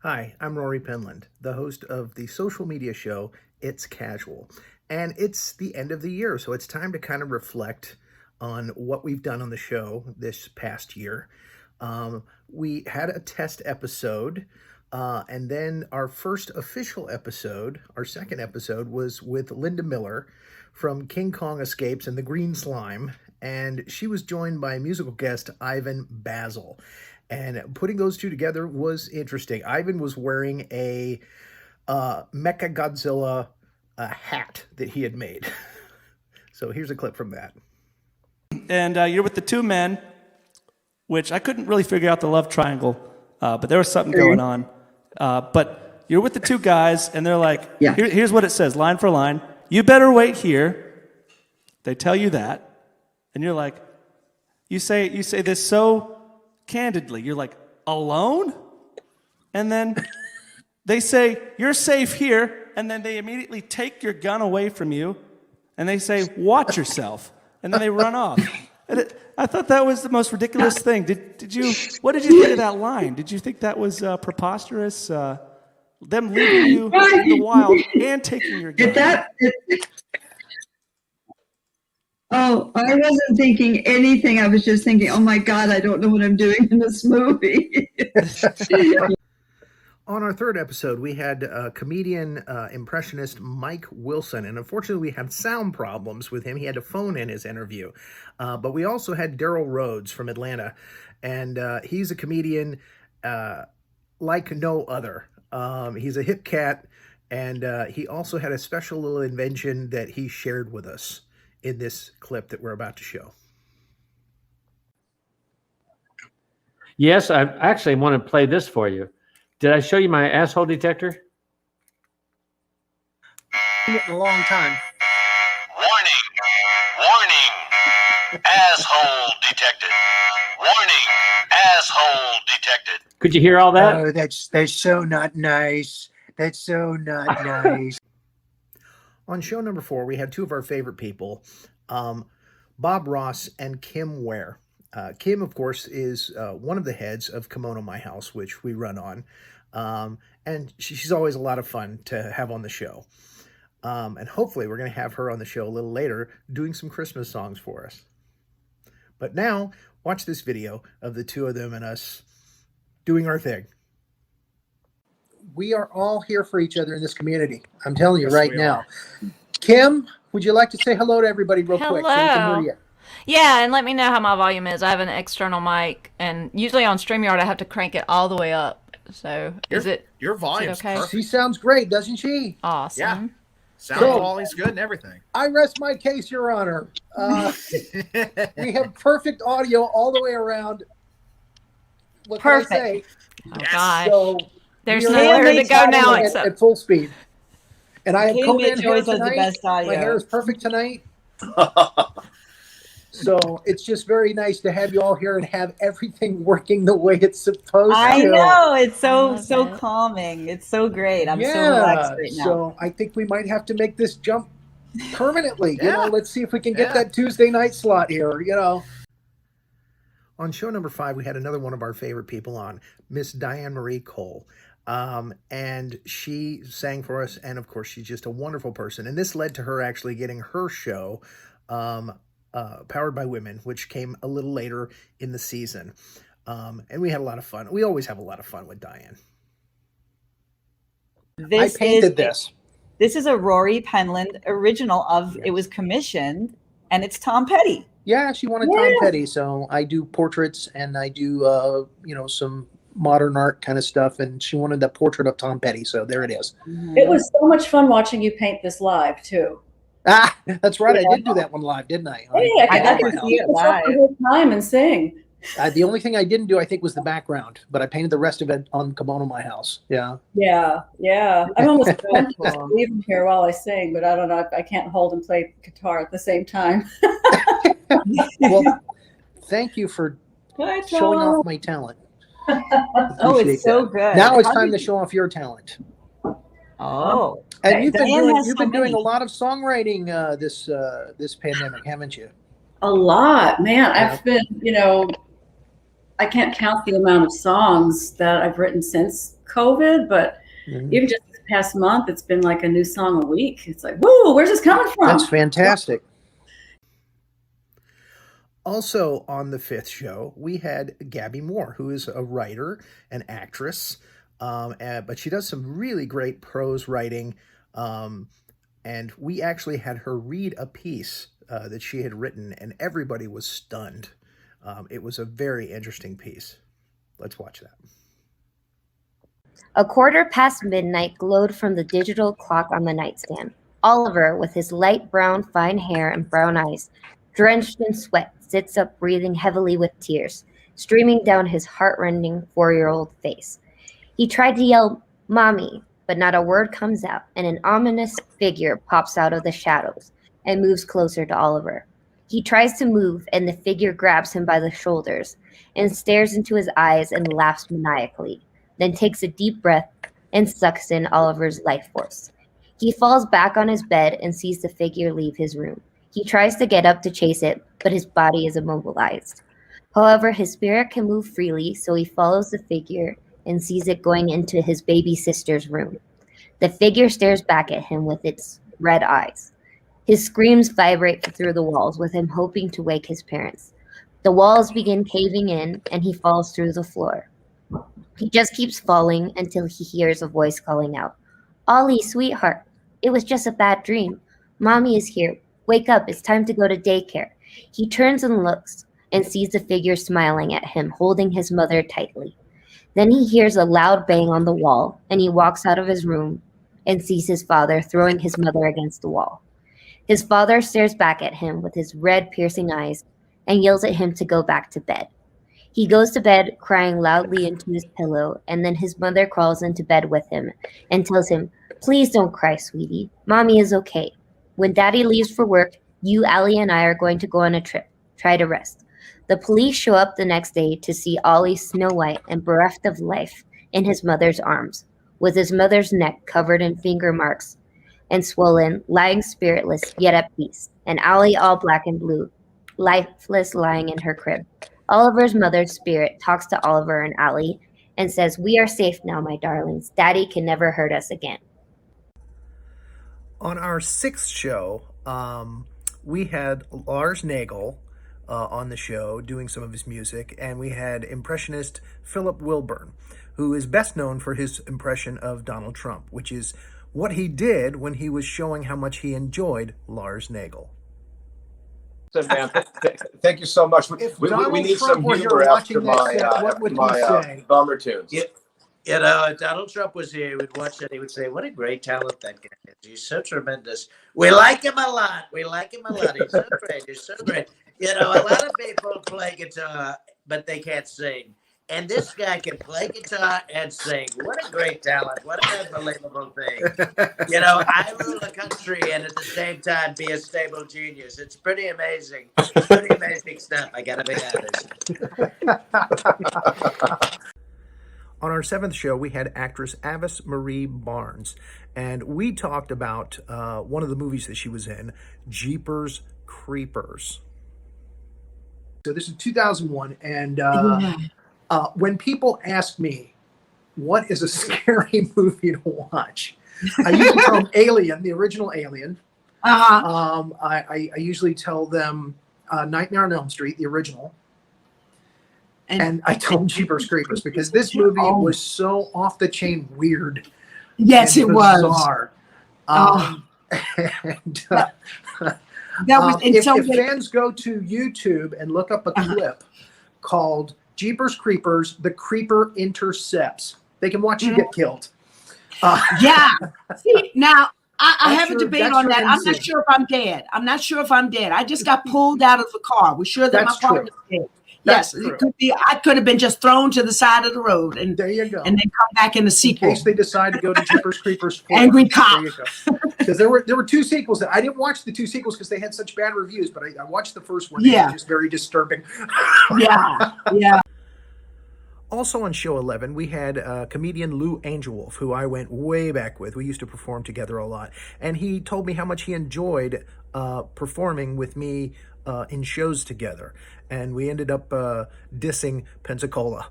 Hi, I'm Rory Penland, the host of the social media show It's Casual. And it's the end of the year, so it's time to kind of reflect on what we've done on the show this past year. We had a test episode, and then our first official episode, our second episode, was with Linda Miller from King Kong Escapes and the Green Slime, and she was joined by musical guest Ivan Basil. And putting those two together was interesting. Ivan was wearing a Mecha Godzilla hat that he had made. So here's a clip from that. And you're with the two men, which I couldn't really figure out the love triangle, but there was something going on. But you're with the two guys, and they're like, here's what it says, line for line. You better wait here. They tell you that. And you're like, you say this so candidly. You're like, alone? And then they say, you're safe here. And then they immediately take your gun away from you. And they say, watch yourself. And then they run off. And I thought that was the most ridiculous thing. What did you think of that line? Did you think that was preposterous? Them leaving you in the wild and taking your gun. Oh, I wasn't thinking anything. I was just thinking, oh my God, I don't know what I'm doing in this movie. On our third episode, we had comedian, impressionist Mike Wilson, and unfortunately we had sound problems with him. He had to phone in his interview. But we also had Daryl Rhodes from Atlanta, and he's a comedian like no other. He's a hip cat, and he also had a special little invention that he shared with us in this clip that we're about to show. Yes, I actually want to play this for you. Did I show you my asshole detector? In a long time. Warning! Asshole detected. Warning! Asshole detected. Could you hear all that? Oh, that's so not nice. That's so not nice. On show number 4, we had two of our favorite people, Bob Ross and Kim Ware. Kim, of course, is one of the heads of Kimono My House, which we run on. And she's always a lot of fun to have on the show. And hopefully we're going to have her on the show a little later doing some Christmas songs for us. But now, watch this video of the two of them and us doing our thing. We are all here for each other in this community. I'm telling you right now. Kim, would you like to say hello to everybody real quick? Hello. Yeah, and let me know how my volume is. I have an external mic, and usually on StreamYard I have to crank it all the way up. So your volume's okay? perfect. She sounds great, doesn't she? Awesome. Yeah. Sound quality's good and everything. I rest my case, Your Honor. We have perfect audio all the way around. What Perfect. Can I say? Oh, gosh. So there's nowhere to go now except at full speed. And I have Mitch always has the best audio. My hair is perfect tonight. So it's just very nice to have you all here and have everything working the way it's supposed to. I know. It's so calming. It's so great. I'm so relaxed right now. So I think we might have to make this jump permanently. You know, let's see if we can get that Tuesday night slot here, you know. On show number 5, we had another one of our favorite people on, Miss Diane-Marie Coll. And she sang for us, and of course, she's just a wonderful person. And this led to her actually getting her show, Powered by Women, which came a little later in the season. And we had a lot of fun. We always have a lot of fun with Diane. I painted this. This is a Rory Penland original it was commissioned, and it's Tom Petty. Yeah, she wanted Tom Petty, so I do portraits and I do, some modern art kind of stuff, and she wanted that portrait of Tom Petty, so there it is. It was so much fun watching you paint this live, too. Ah, that's right. I did do that one live, didn't I? Hey, I got to see it live. Time and sing. The only thing I didn't do, I think, was the background, but I painted the rest of it on Kimono My House. Yeah. I'm almost going to leave him here while I sing, but I don't know. I can't hold and play guitar at the same time. Well, thank you for showing off my talent. Oh, it's so good. Now it's time to show off your talent. Oh, and you've been doing a lot of songwriting this pandemic, haven't you? A lot, man. I've been, I can't count the amount of songs that I've written since COVID, but even just this past month, it's been like a new song a week. It's like, whoa, where's this coming from? That's fantastic. Also on the 5th show, we had Gabby Moore, who is a writer and actress, but she does some really great prose writing, and we actually had her read a piece that she had written, and everybody was stunned. It was a very interesting piece. Let's watch that. A quarter past midnight glowed from the digital clock on the nightstand. Oliver, with his light brown fine hair and brown eyes, drenched in sweat, sits up breathing heavily with tears, streaming down his heart-rending 4-year-old face. He tried to yell, "Mommy," but not a word comes out, and an ominous figure pops out of the shadows and moves closer to Oliver. He tries to move, and the figure grabs him by the shoulders and stares into his eyes and laughs maniacally, then takes a deep breath and sucks in Oliver's life force. He falls back on his bed and sees the figure leave his room. He tries to get up to chase it, but his body is immobilized. However, his spirit can move freely, so he follows the figure and sees it going into his baby sister's room. The figure stares back at him with its red eyes. His screams vibrate through the walls, with him hoping to wake his parents. The walls begin caving in, and he falls through the floor. He just keeps falling until he hears a voice calling out, "Ollie, sweetheart, it was just a bad dream. Mommy is here. Wake up, it's time to go to daycare." He turns and looks and sees the figure smiling at him, holding his mother tightly. Then he hears a loud bang on the wall, and he walks out of his room and sees his father throwing his mother against the wall. His father stares back at him with his red, piercing eyes and yells at him to go back to bed. He goes to bed, crying loudly into his pillow, and then his mother crawls into bed with him and tells him, "Please don't cry, sweetie. Mommy is okay. When Daddy leaves for work, you, Allie, and I are going to go on a trip. Try to rest." The police show up the next day to see Ollie Snow White and bereft of life in his mother's arms, with his mother's neck covered in finger marks and swollen, lying spiritless yet at peace, and Allie all black and blue, lifeless, lying in her crib. Oliver's mother's spirit talks to Oliver and Allie and says, "We are safe now, my darlings. Daddy can never hurt us again." On our 6th show, we had Lars Nagel on the show doing some of his music, and we had impressionist Philip Wilburn, who is best known for his impression of Donald Trump, which is what he did when he was showing how much he enjoyed Lars Nagel. Thank you so much. We need Trump some were humor here after watching my, that set, what would he say? bummer tunes. You know, if Donald Trump was here, he would watch it. He would say, "What a great talent that guy is. He's so tremendous. We like him a lot. We like him a lot. He's so great. He's so great." You know, a lot of people play guitar, but they can't sing. And this guy can play guitar and sing. What a great talent. What an unbelievable thing. You know, I rule a country and at the same time be a stable genius. It's pretty amazing. Pretty amazing stuff, I gotta be honest. On our 7th show, we had actress Avis-Marie Barnes, and we talked about one of the movies that she was in, Jeepers Creepers. So this is 2001, and when people ask me, what is a scary movie to watch, I usually tell them Alien, the original Alien. I usually tell them Nightmare on Elm Street, the original. And I tell them Jeepers Creepers, because this movie was so off the chain weird. Yes, it was. If fans go to YouTube and look up a clip called Jeepers Creepers, The Creeper Intercepts, they can watch you get killed. Yeah. See, now, I have a debate on that. I'm not sure if I'm dead. I just got pulled out of the car. We're sure that my partner's dead. Yes, it could be. I could have been just thrown to the side of the road, and there you go. And then come back in the sequel. In case they decide to go to Jeepers Creepers 4. Angry Cop. Because there were 2 sequels that I didn't watch the 2 sequels because they had such bad reviews, but I watched the first one. Yeah, it was just very disturbing. Yeah. Also on show 11, we had comedian Lou Angelwolf, who I went way back with. We used to perform together a lot. And he told me how much he enjoyed performing with me in shows together, and we ended up dissing Pensacola.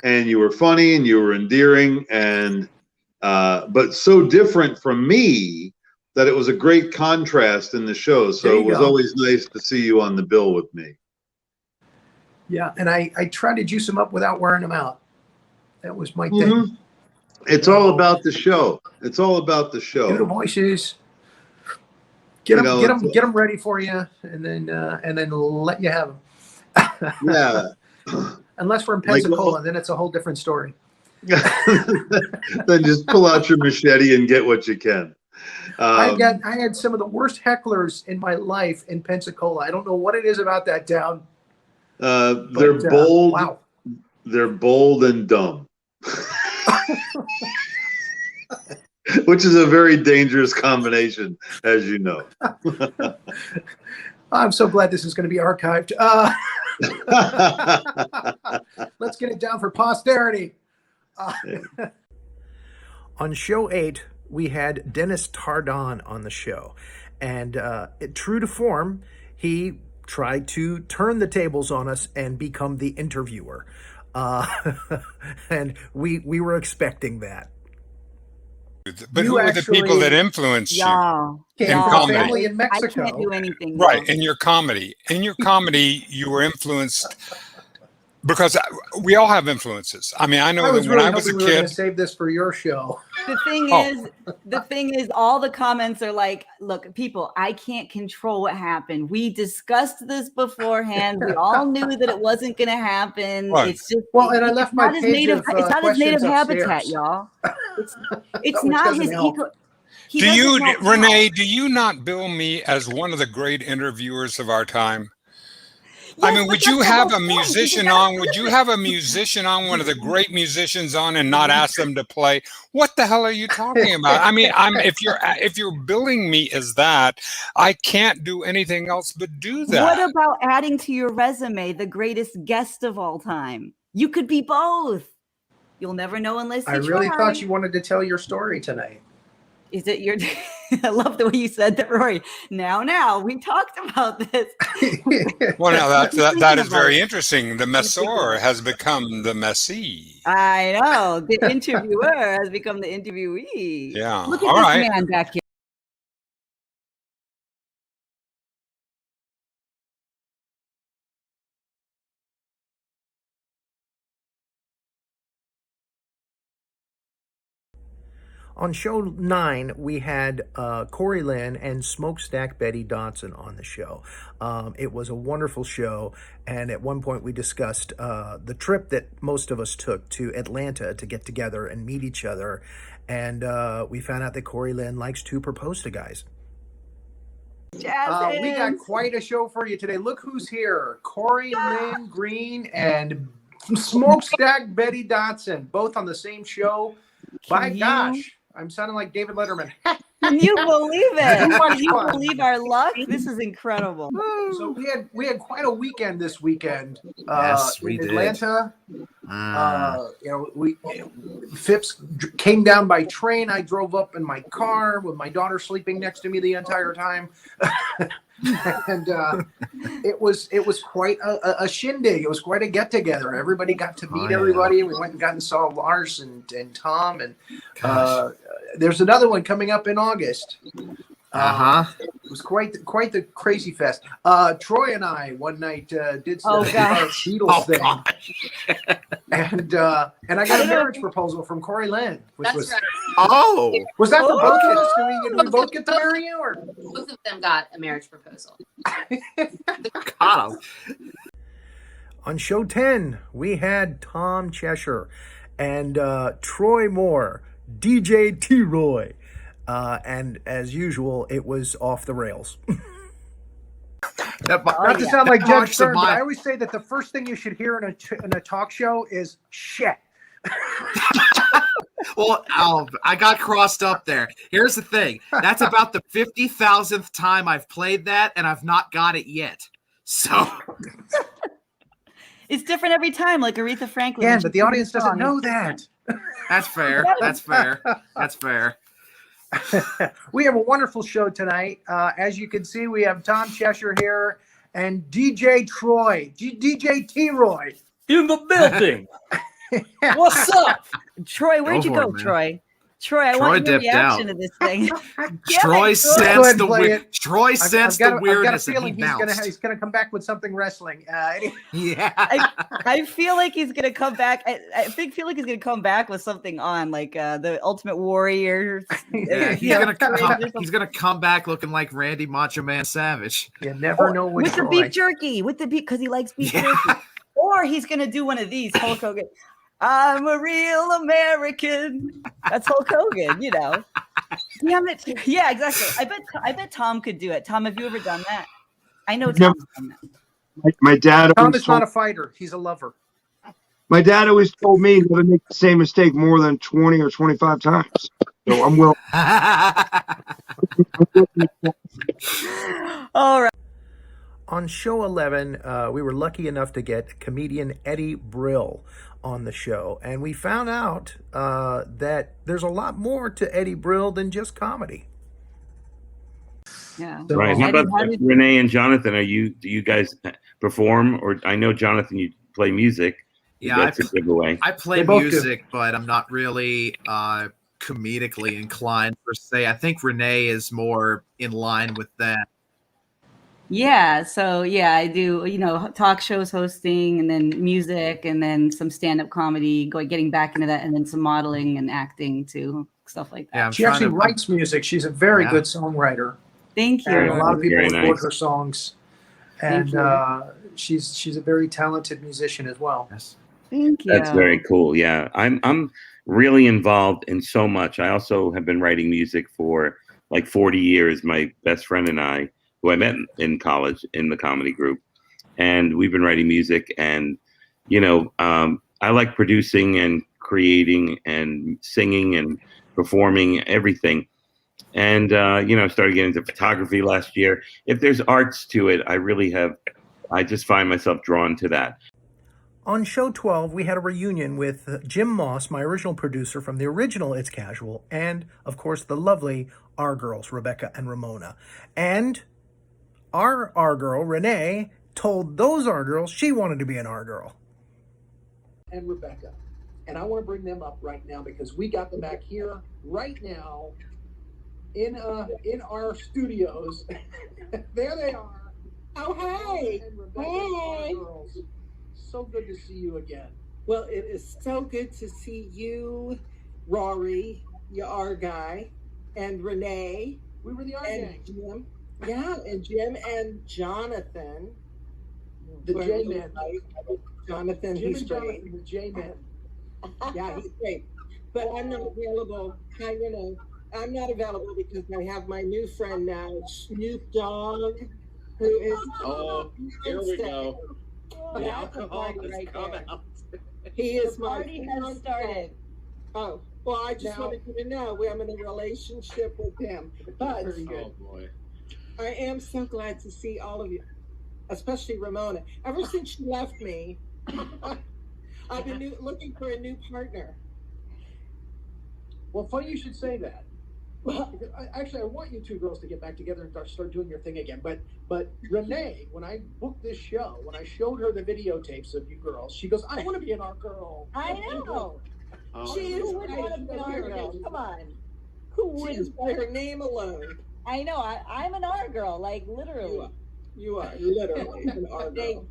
And you were funny and you were endearing, and but so different from me that it was a great contrast in the show. So it was always nice to see you on the bill with me. Yeah, and I tried to juice them up without wearing them out. That was my thing. It's all about the show. It's all about the show. Do the voices. Get them ready for you, and then let you have them. Yeah. Unless we're in Pensacola, then it's a whole different story. Then just pull out your machete and get what you can. I had some of the worst hecklers in my life in Pensacola. I don't know what it is about that town. They're bold. Wow. They're bold and dumb. Which is a very dangerous combination, as you know. I'm so glad this is going to be archived. Let's get it down for posterity. On show 8, we had Dennis Tardon on the show. And true to form, he tried to turn the tables on us and become the interviewer. And we were expecting that. But who were the people that influenced you in comedy? Family in Mexico. I can't do anything. Right, in your comedy. In your comedy, you were influenced because we all have influences. I mean, I know that when I was a we were going kid. to save this for your show. The thing is, all the comments are like, "Look, people, I can't control what happened. We discussed this beforehand. We all knew that it wasn't going to happen. Right. It's just and I left my page native. of, It's not his native questions habitat, upstairs. y'all. It's not his eco. Do you, Renee? Do you not bill me as one of the great interviewers of our time? I mean, would you have a musician on? Would you have a musician on, one of the great musicians on, and not ask them to play? What the hell are you talking about? I mean, if you're billing me as that, I can't do anything else but do that. What about adding to your resume the greatest guest of all time? You could be both. You'll never know unless you I really try. thought you wanted to tell your story tonight. Is it your? I love the way you said that, Rory. Now we talked about this. Well, now that is very interesting. The Messor has become the Messie. I know. The interviewer has become the interviewee. Yeah. Look at All this right. man back here. On show 9, we had Corrie Lynn and Smokestack Betty Dodson on the show. It was a wonderful show, and at one point we discussed the trip that most of us took to Atlanta to get together and meet each other, and we found out that Corrie Lynn likes to propose to guys. We got quite a show for you today. Look who's here. Corrie Lynn Green and Smokestack Betty Dodson, both on the same show. By gosh. I'm sounding like David Letterman. Can you believe it? Can you believe our luck? This is incredible. So we had quite a weekend this weekend. Yes, we in did. Atlanta. Phipps came down by train. I drove up in my car with my daughter sleeping next to me the entire time. And it was quite a shindig. It was quite a get together. Everybody got to meet everybody. We went and got and saw Lars and Tom, and there's another one coming up in August. It was quite the crazy fest. Troy and I one night did some Beatles thing, and I got a marriage proposal from Corrie Lynn, which was right. Was that for both of us? Did we both get to marry you, or both of them got a marriage proposal? On show 10, we had Tom Cheshire and Troy Moore, DJ T-Roy. And as usual, it was off the rails. Not to sound like Judge Stern, but I always say that the first thing you should hear in a talk show is shit. Well, I got crossed up there. Here's the thing. That's about the 50,000th time I've played that, and I've not got it yet. So it's different every time, like Aretha Franklin. Yeah, but the audience doesn't know that. That's fair. That's fair. That's fair. We have a wonderful show tonight. As you can see, we have Tom Cheshire here and DJ Troy, DJ T-Roy. In the building. What's up? Troy, where'd you go, Troy? Troy, I want your reaction to this thing. Troy sensed the weird. Troy sensed the weirdness. I've got a feeling he's gonna come back with something wrestling. Yeah, I feel like he's gonna come back. I feel like he's gonna come back with something on, like the Ultimate Warrior. Yeah, he's gonna come back looking like Randy Macho Man Savage. You never know with the beef jerky, because he likes beef jerky. Or he's gonna do one of these, Hulk Hogan. I'm a real American. That's Hulk Hogan, you know. Damn it. Yeah, exactly. I bet Tom could do it. Tom, have you ever done that? I know Tom's done that. My dad. Tom is not a fighter. He's a lover. My dad always told me never make the same mistake more than 20 or 25 times. So I'm willing. All right. On show 11, we were lucky enough to get comedian Eddie Brill on the show, and we found out that there's a lot more to Eddie Brill than just comedy. Yeah. Right. How about Renee and Jonathan? Do you guys perform? Or I know Jonathan, you play music. Yeah, that's a giveaway. I play music, but I'm not really comedically inclined per se. I think Renee is more in line with that. Yeah, so I do, talk shows, hosting, and then music, and then some stand-up comedy, getting back into that, and then some modeling and acting too, stuff like that. Yeah, she actually writes music. She's a very good songwriter. Thank you. And a lot of people Very record nice. her songs, and she's a very talented musician as well. Yes. Thank you. That's very cool. Yeah, I'm really involved in so much. I also have been writing music for like 40 years. My best friend and I, who I met in college in the comedy group, and we've been writing music. And I like producing and creating and singing and performing everything. And started getting into photography last year. If there's arts to it, I just find myself drawn to that. On show 12, we had a reunion with Jim Moss, my original producer from the original It's Casual, and of course the lovely Our Girls, Rebecca and Ramona. And our girl, Renee, told those Our Girls she wanted to be an Our Girl. And Rebecca. And I want to bring them up right now because we got them back here right now in our studios. There they are. Oh, hey. And Rebecca, hey. Our Girls. So good to see you again. Well, it is so good to see you, Rory, your R guy, and Renee. We were the R gang. Jim. Yeah, and Jim and Jonathan. The J-Man. Jonathan, Jim he's and great. Jonathan, the J-Man. Yeah, he's great. But I'm not available. I'm not available because I have my new friend now, Snoop Dogg, who is. Oh, here we go. The alcohol has come out. He is my party has started. Oh, well, I just wanted you to know I'm in a relationship with him. But Oh boy. I am so glad to see all of you, especially Ramona. Ever since she left me, I've been looking for a new partner. Well, funny you should say that. Well, actually, I want you two girls to get back together and start doing your thing again. But Renee, when I booked this show, when I showed her the videotapes of you girls, she goes, "I want to be an art girl." I know. Oh, She is Who would want to be an R girl? Come on. Who would? Just by her name alone. I know. I'm an R girl, like literally. You are literally an R girl.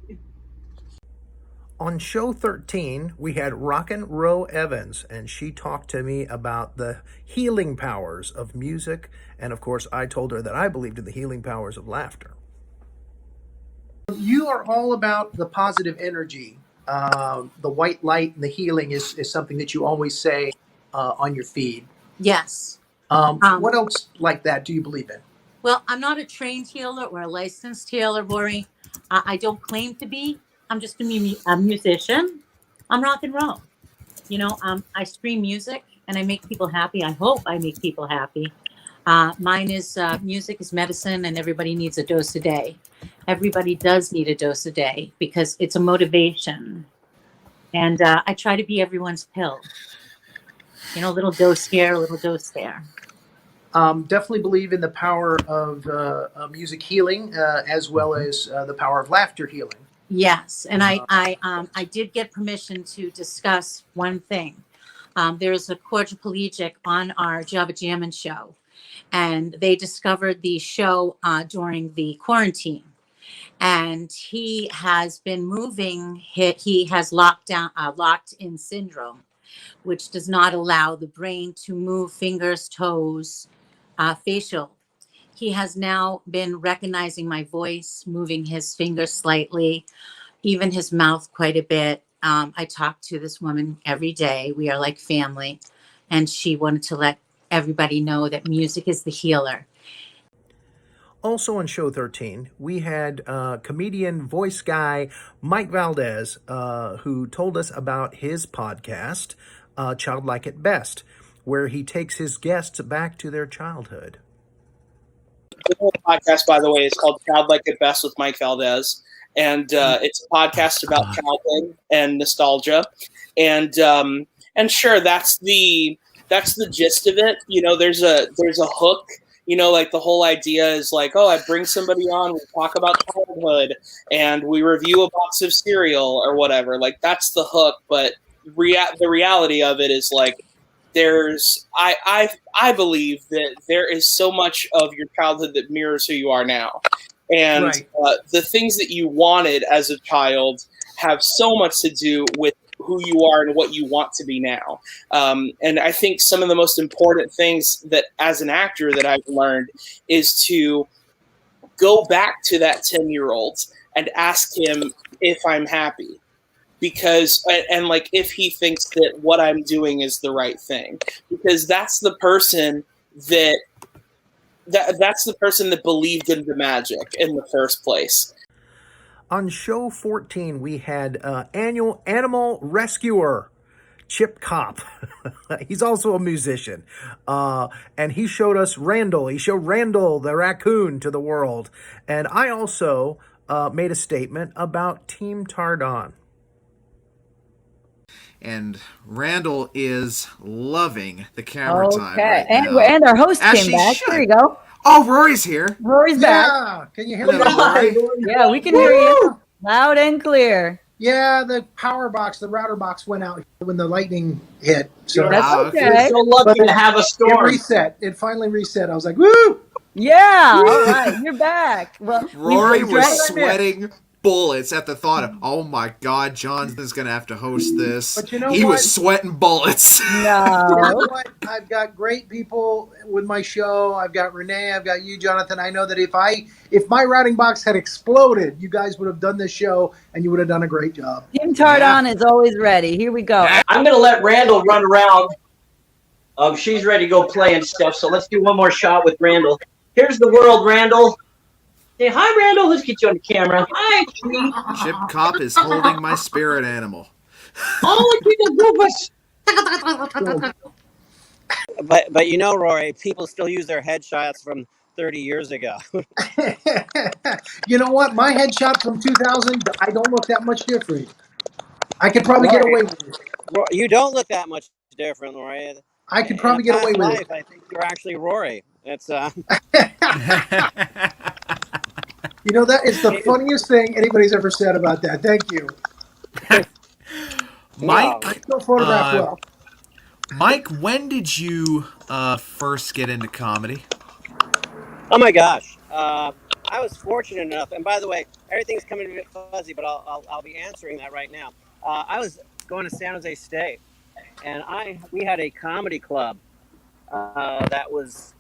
On show 13, we had Rockin' Ro Evans, and she talked to me about the healing powers of music. And of course, I told her that I believed in the healing powers of laughter. You are all about the positive energy. The white light and the healing is something that you always say on your feed. Yes. What else like that do you believe in? Well, I'm not a trained healer or a licensed healer, Rory. I don't claim to be. I'm just a musician. I'm rock and roll. I stream music and I make people happy. I hope I make people happy. Mine is music is medicine, and everybody needs a dose a day. Everybody does need a dose a day because it's a motivation. And I try to be everyone's pill. A little dose here, a little dose there. Definitely believe in the power of music healing, as well as the power of laughter healing. Yes, and I did get permission to discuss one thing. There's a quadriplegic on our Java Jammin' show, and they discovered the show during the quarantine. And he has been moving. He has locked in syndrome, which does not allow the brain to move fingers, toes, facial. He has now been recognizing my voice, moving his fingers slightly, even his mouth quite a bit. I talk to this woman every day. We are like family. And she wanted to let everybody know that music is the healer. Also on show 13, we had comedian voice guy Mike Valdez, who told us about his podcast, Childlike at Best, where he takes his guests back to their childhood. The whole podcast, by the way, is called Childlike at Best with Mike Valdez. And it's a podcast about childhood and nostalgia. And sure, that's the gist of it. You know, there's a hook. You know, like the whole idea is like, oh, I bring somebody on, we talk about childhood, and we review a box of cereal or whatever. Like, that's the hook. But the reality of it is like, I believe that there is so much of your childhood that mirrors who you are now. And right. The things that you wanted as a child have so much to do with who you are and what you want to be now. And I think some of the most important things that as an actor that I've learned is to go back to that 10-year-old and ask him if I'm happy. Because, and like, if he thinks that what I'm doing is the right thing, because that's the person that's the person that believed in the magic in the first place. On show 14, we had annual animal rescuer, Chip Kopp. He's also a musician. And he showed us Randall. He showed Randall the raccoon to the world. And I also made a statement about Team Tardon. And Randall is loving the camera time. Okay, right and our host came back. There you go. Oh, Rory's here. Rory's back. Yeah, can you hear me? Rory? Yeah, we can hear you loud and clear. Yeah, the power box, the router box went out when the lightning hit. So that's okay. We're so lucky to have a storm. It reset. It finally reset. I was like, woo! Yeah, all right, you're back. Well, Rory was sweating bullets at the thought of, oh my God, Jonathan's going to have to host this. But you know he was sweating bullets. No. You know what? I've got great people with my show. I've got Renee. I've got you, Jonathan. I know that if my routing box had exploded, you guys would have done this show and you would have done a great job. Team Tardon is always ready. Here we go. I'm going to let Randall run around. She's ready to go play and stuff. So let's do one more shot with Randall. Here's the world, Randall. Say hi, Randall. Let's get you on the camera. Hi, Tree. Chip Kopp is holding my spirit animal. Oh, it's a But you know, Rory, people still use their headshots from 30 years ago. You know what? My headshot from 2000, I don't look that much different. I could probably get away with it. You don't look that much different, Rory. I could probably get away with it. I think you're actually Rory. It's You know, that is the funniest thing anybody's ever said about that. Thank you. Mike, I still photograph well. Mike, when did you first get into comedy? Oh my gosh, I was fortunate enough, and by the way, everything's coming a bit fuzzy, but I'll be answering that right now. I was going to San Jose State, and we had a comedy club that was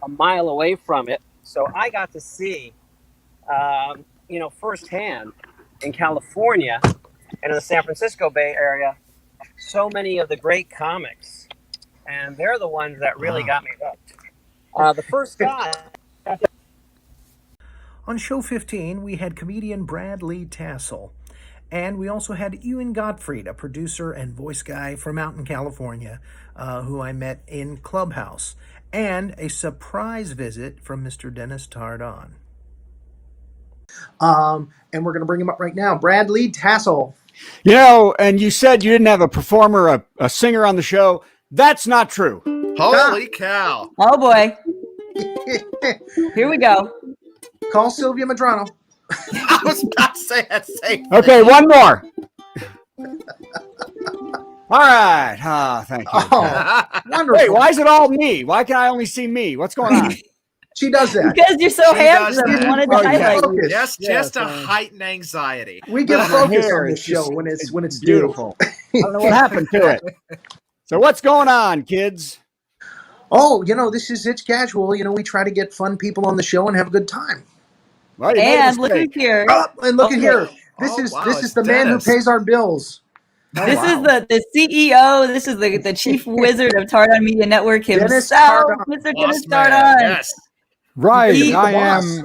a mile away from it, so I got to see, firsthand in California and in the San Francisco Bay Area, so many of the great comics, and they're the ones that really got me hooked. The first guy. On show 15, we had comedian Brad Lee Tassel. And we also had Ewen Gotfryd, a producer and voice guy from out in California, who I met in Clubhouse. And a surprise visit from Mr. Dennis Tardon. And we're going to bring him up right now. Brad Lee Tassel. And you said you didn't have a performer, a singer on the show. That's not true. Holy cow. Oh boy. Here we go. Call Sylvia Madrano. I was about to say that same Okay, one more. All right. Thank you. Oh, wonderful. Wait, why is it all me? Why can I only see me? What's going on? She does that. Because you're so She does handsome. that. We wanted to highlight you. Just a heightened anxiety. We get My focused hair on this is show just- when it's beautiful. due. I don't know what happened to it. So what's going on, kids? Oh, this is It's Casual. We try to get fun people on the show and have a good time. Well, you made a And look mistake. who's here. Oh, and look at Okay. here. This is the man who Dennis. pays our bills. This is the CEO. This is the chief wizard of Tardon Media Network Dennis himself, Tardon. Mr. Boss Dennis man, Tardon. yes. Right. He's the I boss.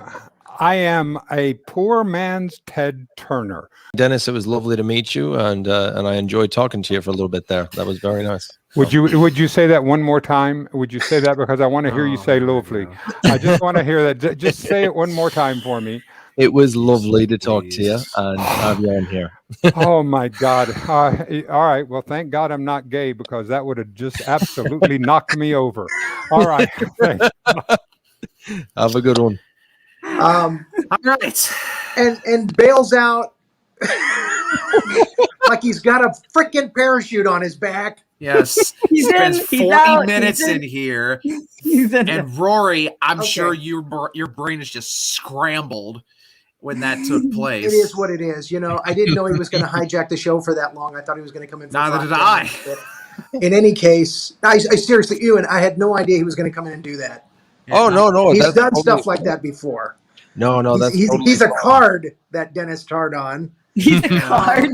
am a poor man's Ted Turner. Dennis, it was lovely to meet you, and I enjoyed talking to you for a little bit there. That was very nice. Would you say that one more time? Would you say that, because I want to hear you say lovely. I just want to hear that. Just say it one more time for me. It was lovely to talk to you and have you on here. Oh my God. All right. Well, thank God I'm not gay, because that would have just absolutely knocked me over. All right. Have a good one. All right. And bails out like he's got a freaking parachute on his back. Yes. He's Spends in, he's 40 out, minutes he's in here. He's in. And Rory, I'm Okay. sure your brain is just scrambled when that took place. It is what it is. I didn't know he was going to hijack the show for that long. I thought he was going to come in for Neither 5 did I. minutes, but in any case, I seriously, Ewan, I had no idea he was going to come in and do that. Oh, no. He's that's done totally stuff like fine. that before. No, that's he's totally a fine. card, that Dennis Tardon. He's a card.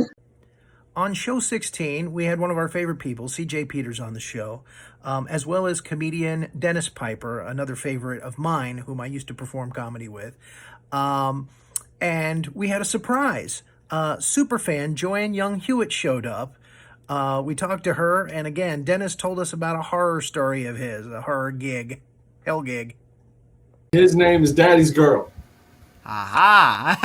On show 16, we had one of our favorite people, C.J. Peters, on the show, as well as comedian Dennis Piper, another favorite of mine, whom I used to perform comedy with. And we had a surprise. Superfan Joanne Young Hewitt showed up. We talked to her, and again, Dennis told us about a horror story of his, a horror gig, hell gig. His name is Daddy's Girl. Aha.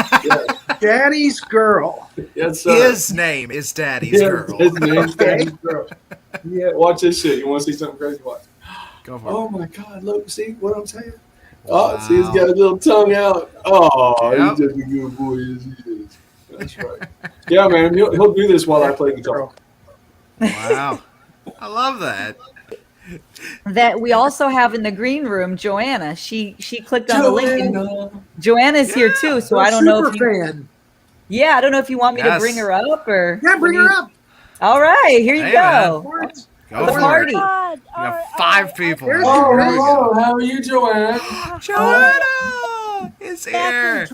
Daddy's Girl. Yes, sir. His name is Daddy's Girl. His name's Daddy's Girl. Yeah, watch this shit. You want to see something crazy? Watch. Go for it. Oh my God! Look, see what I'm saying? Oh, see, he's got a little tongue out. Oh, Yep. he's just a good boy. Yes, he is. That's right. Yeah, man, he'll do this while I play guitar. Wow. I love that. That we also have in the green room, Joanna. She clicked on the link. And Joanna's here too, so I don't know if you. Superfan. Yeah, I don't know if you want me to Yes. bring her up or. Yeah, bring her up. All right, here you Hey, go. Go The for party. it. You got 5 people. There's Oh, Joanna. hello. How are you, Joanne? Joanna is here.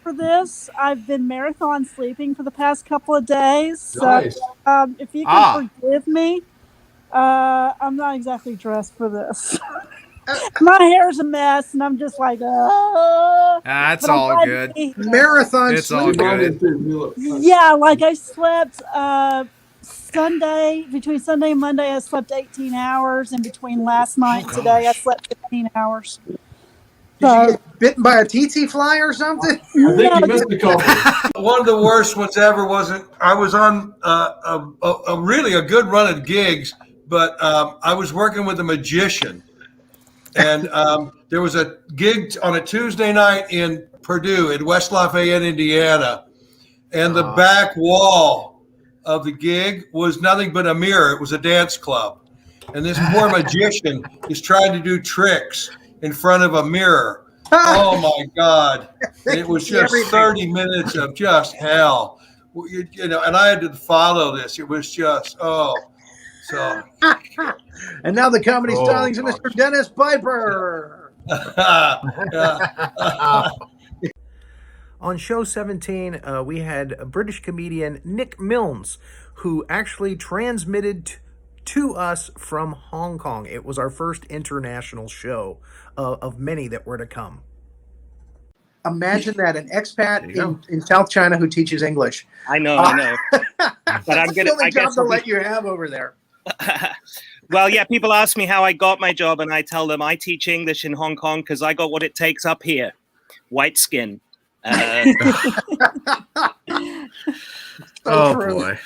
For this, I've been marathon sleeping for the past couple of days. So, Nice. if you can forgive me, I'm not exactly dressed for this. My hair's a mess, and I'm just like, That's but I'm all glad good. to be here. Marathon It's all sleeping. good. Yeah, like I slept between Sunday and Monday, I slept 18 hours, and between last night and today, I slept 15 hours. Did you get bitten by a tsetse fly or something? I think you missed the call. One of the worst ones ever wasn't. I was on a really a good run of gigs, but I was working with a magician, and there was a gig on a Tuesday night in Purdue in West Lafayette, Indiana, and the back wall of the gig was nothing but a mirror. It was a dance club, and this poor magician is trying to do tricks in front of a mirror. Oh my God. It was just 30 minutes of just hell. You know, and I had to follow this. It was just, so. And now the comedy stylings of Mr. Dennis Piper. On show 17, we had a British comedian Nick Milnes, who actually transmitted to us from Hong Kong. It was our first international show of many that were to come. Imagine that, an expat in South China who teaches English. I know. But I'm That's gonna. the only I job guess to let you have over there. Well, yeah. People ask me how I got my job, and I tell them I teach English in Hong Kong because I got what it takes up here: white skin. So true. Boy.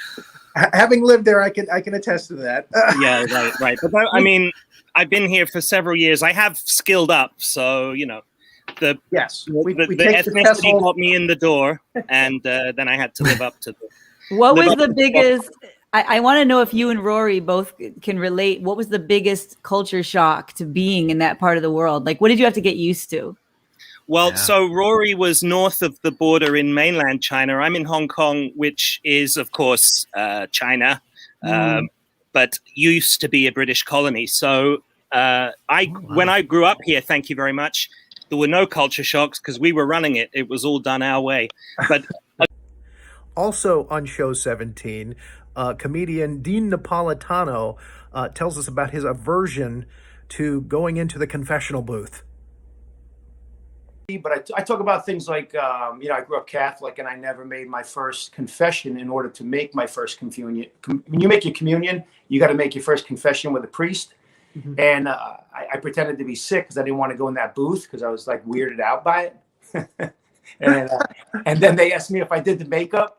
Having lived there, I can attest to that. Yeah, right. But I mean, I've been here for several years. I have skilled up, so the ethnicity got me in the door, and then I had to live up to the. What was the biggest? I want to know if you and Rory both can relate. What was the biggest culture shock to being in that part of the world? Like, what did you have to get used to? Well, so Rory was north of the border in mainland China. I'm in Hong Kong, which is, of course, China, but used to be a British colony. So when I grew up here, thank you very much, there were no culture shocks because we were running it. It was all done our way. But also on show 17, comedian Dean Napolitano tells us about his aversion to going into the confessional booth. But I talk about things like, I grew up Catholic and I never made my first confession in order to make my first communion. When you make your communion, you got to make your first confession with a priest. Mm-hmm. And I pretended to be sick because I didn't want to go in that booth because I was like weirded out by it. and then they asked me if I did the makeup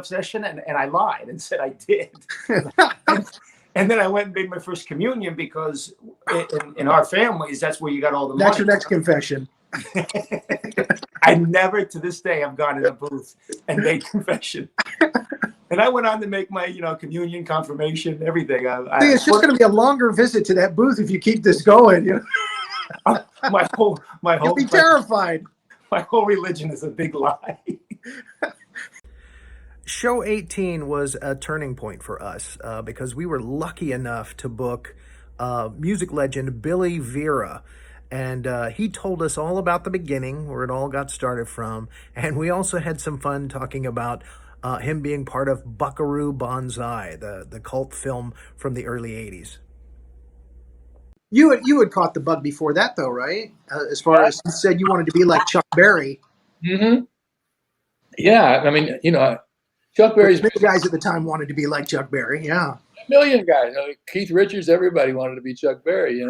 session, and I lied and said I did. And then I went and made my first communion because in our families, that's where you got all the money. That's your next confession. I never, to this day, have gone in a booth and made confession. And I went on to make my, communion, confirmation, everything. It's just going to be a longer visit to that booth if you keep this going. You'll be terrified. My whole religion is a big lie. Show 18 was a turning point for us because we were lucky enough to book music legend Billy Vera. And he told us all about the beginning, where it all got started from. And we also had some fun talking about him being part of Buckaroo Banzai, the cult film from the early 80s. You had caught the bug before that, though, right? As far as you said you wanted to be like Chuck Berry. Mm-hmm. Yeah, I mean, Chuck Berry's many guys at the time wanted to be like Chuck Berry. Yeah, a million guys. Keith Richards, everybody wanted to be Chuck Berry.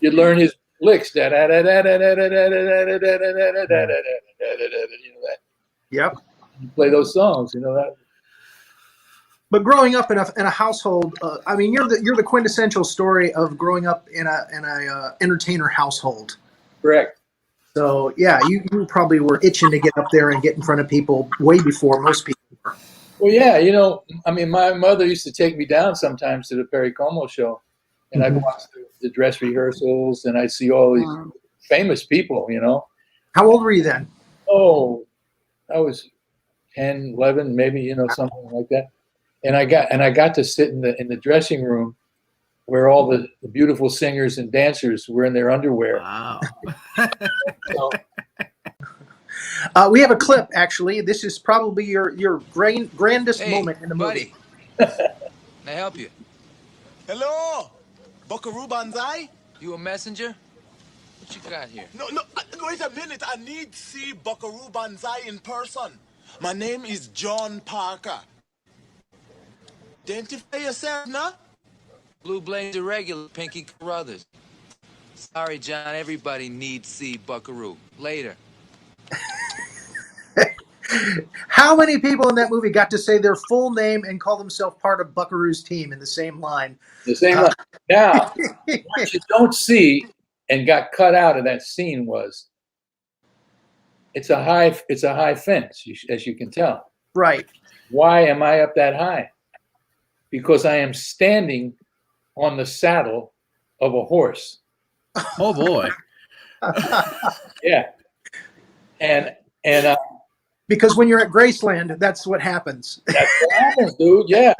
You'd learn his licks. That. Yep. You play those songs. That. But growing up in a household, you're the quintessential story of growing up in a entertainer household. Correct. So yeah, you probably were itching to get up there and get in front of people way before most people were. Well, yeah, my mother used to take me down sometimes to the Perry Como show, and I'd watch the dress rehearsals, and I'd see all these famous people. How old were you then? Oh, I was 10, 11, maybe, something like that. And I got to sit in the dressing room where all the beautiful singers and dancers were in their underwear. Wow. We have a clip, actually. This is probably your grandest moment in the movie. Can I help you? Hello, Buckaroo Banzai. You a messenger? What you got here? No, wait a minute. I need to see Buckaroo Banzai in person. My name is John Parker. Identify yourself now. Blue Blazer regular, Pinky Carruthers. Sorry, John. Everybody needs to see Buckaroo. Later. How many people in that movie got to say their full name and call themselves part of Buckaroo's team in the same line? The same line. Now, what you don't see and got cut out of that scene was it's a high fence, as you can tell. Right. Why am I up that high? Because I am standing on the saddle of a horse. Oh boy. Yeah. And because when you're at Graceland, that's what happens. That's what happens, dude. Yeah.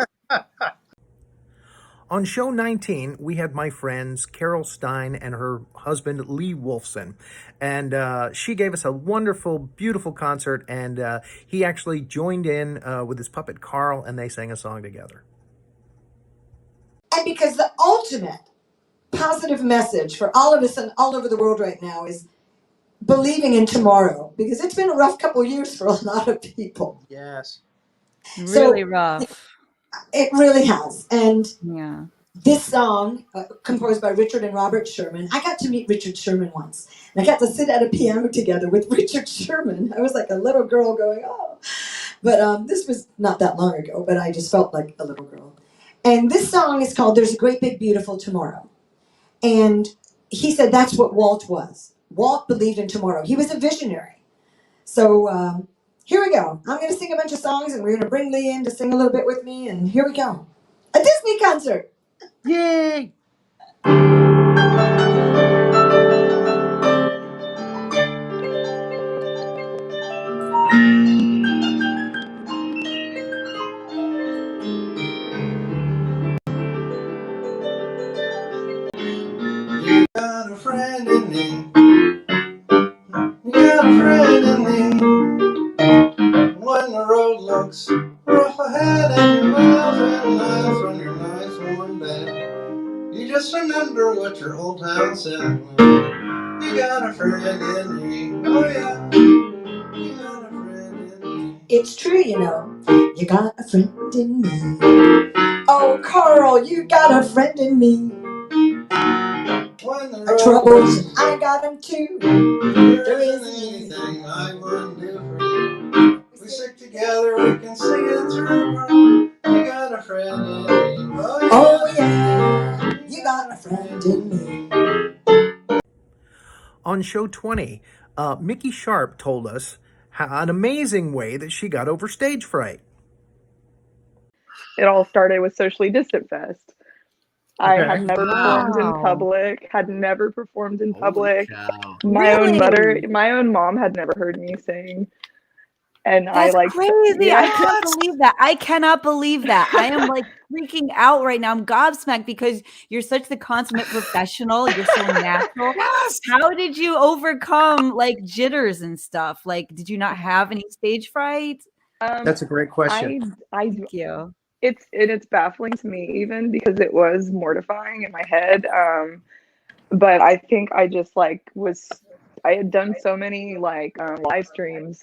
On show 19, we had my friends Carol Stein and her husband Lee Wolfson, and she gave us a wonderful, beautiful concert, and he actually joined in with his puppet Carl, and they sang a song together. And because the ultimate positive message for all of us and all over the world right now is believing in tomorrow, because it's been a rough couple of years for a lot of people. Yes. Really rough. It really has. And yeah, this song, composed by Richard and Robert Sherman, I got to meet Richard Sherman once. And I got to sit at a piano together with Richard Sherman. I was like a little girl going, oh. But this was not that long ago, but I just felt like a little girl. And this song is called There's a Great Big Beautiful Tomorrow. And he said that's what Walt was. Walt believed in tomorrow. He was a visionary. So here we go. I'm going to sing a bunch of songs, and we're going to bring Lee in to sing a little bit with me, and here we go. A Disney concert. Yay! You got a friend in me. You got a friend in me. When the road looks rough ahead and you're miles and miles from your nice warm bed, you just remember what your old town said. You got a friend in me. Oh yeah. You got a friend in me. It's true, you know. You got a friend in me. Oh, Carl, you got a friend in me. Our troubles, I got them too. There isn't anything I wouldn't do for you. We stick together, we can sing it through. You got a friend in me. Oh yeah, you got a friend in me. On show 20, Mickey Sharp told us an amazing way that she got over stage fright. It all started with Socially Distant Fest. I had never performed in public, had never performed in public. My own mom had never heard me sing. And That's crazy. Yeah. I can't believe that. I cannot believe that. I am like freaking out right now. I'm gobsmacked because you're such the consummate professional. You're so natural. Yes. How did you overcome like jitters and stuff? Like, did you not have any stage fright? That's a great question. Thank you. It's baffling to me even because it was mortifying in my head. But I think I just I had done so many live streams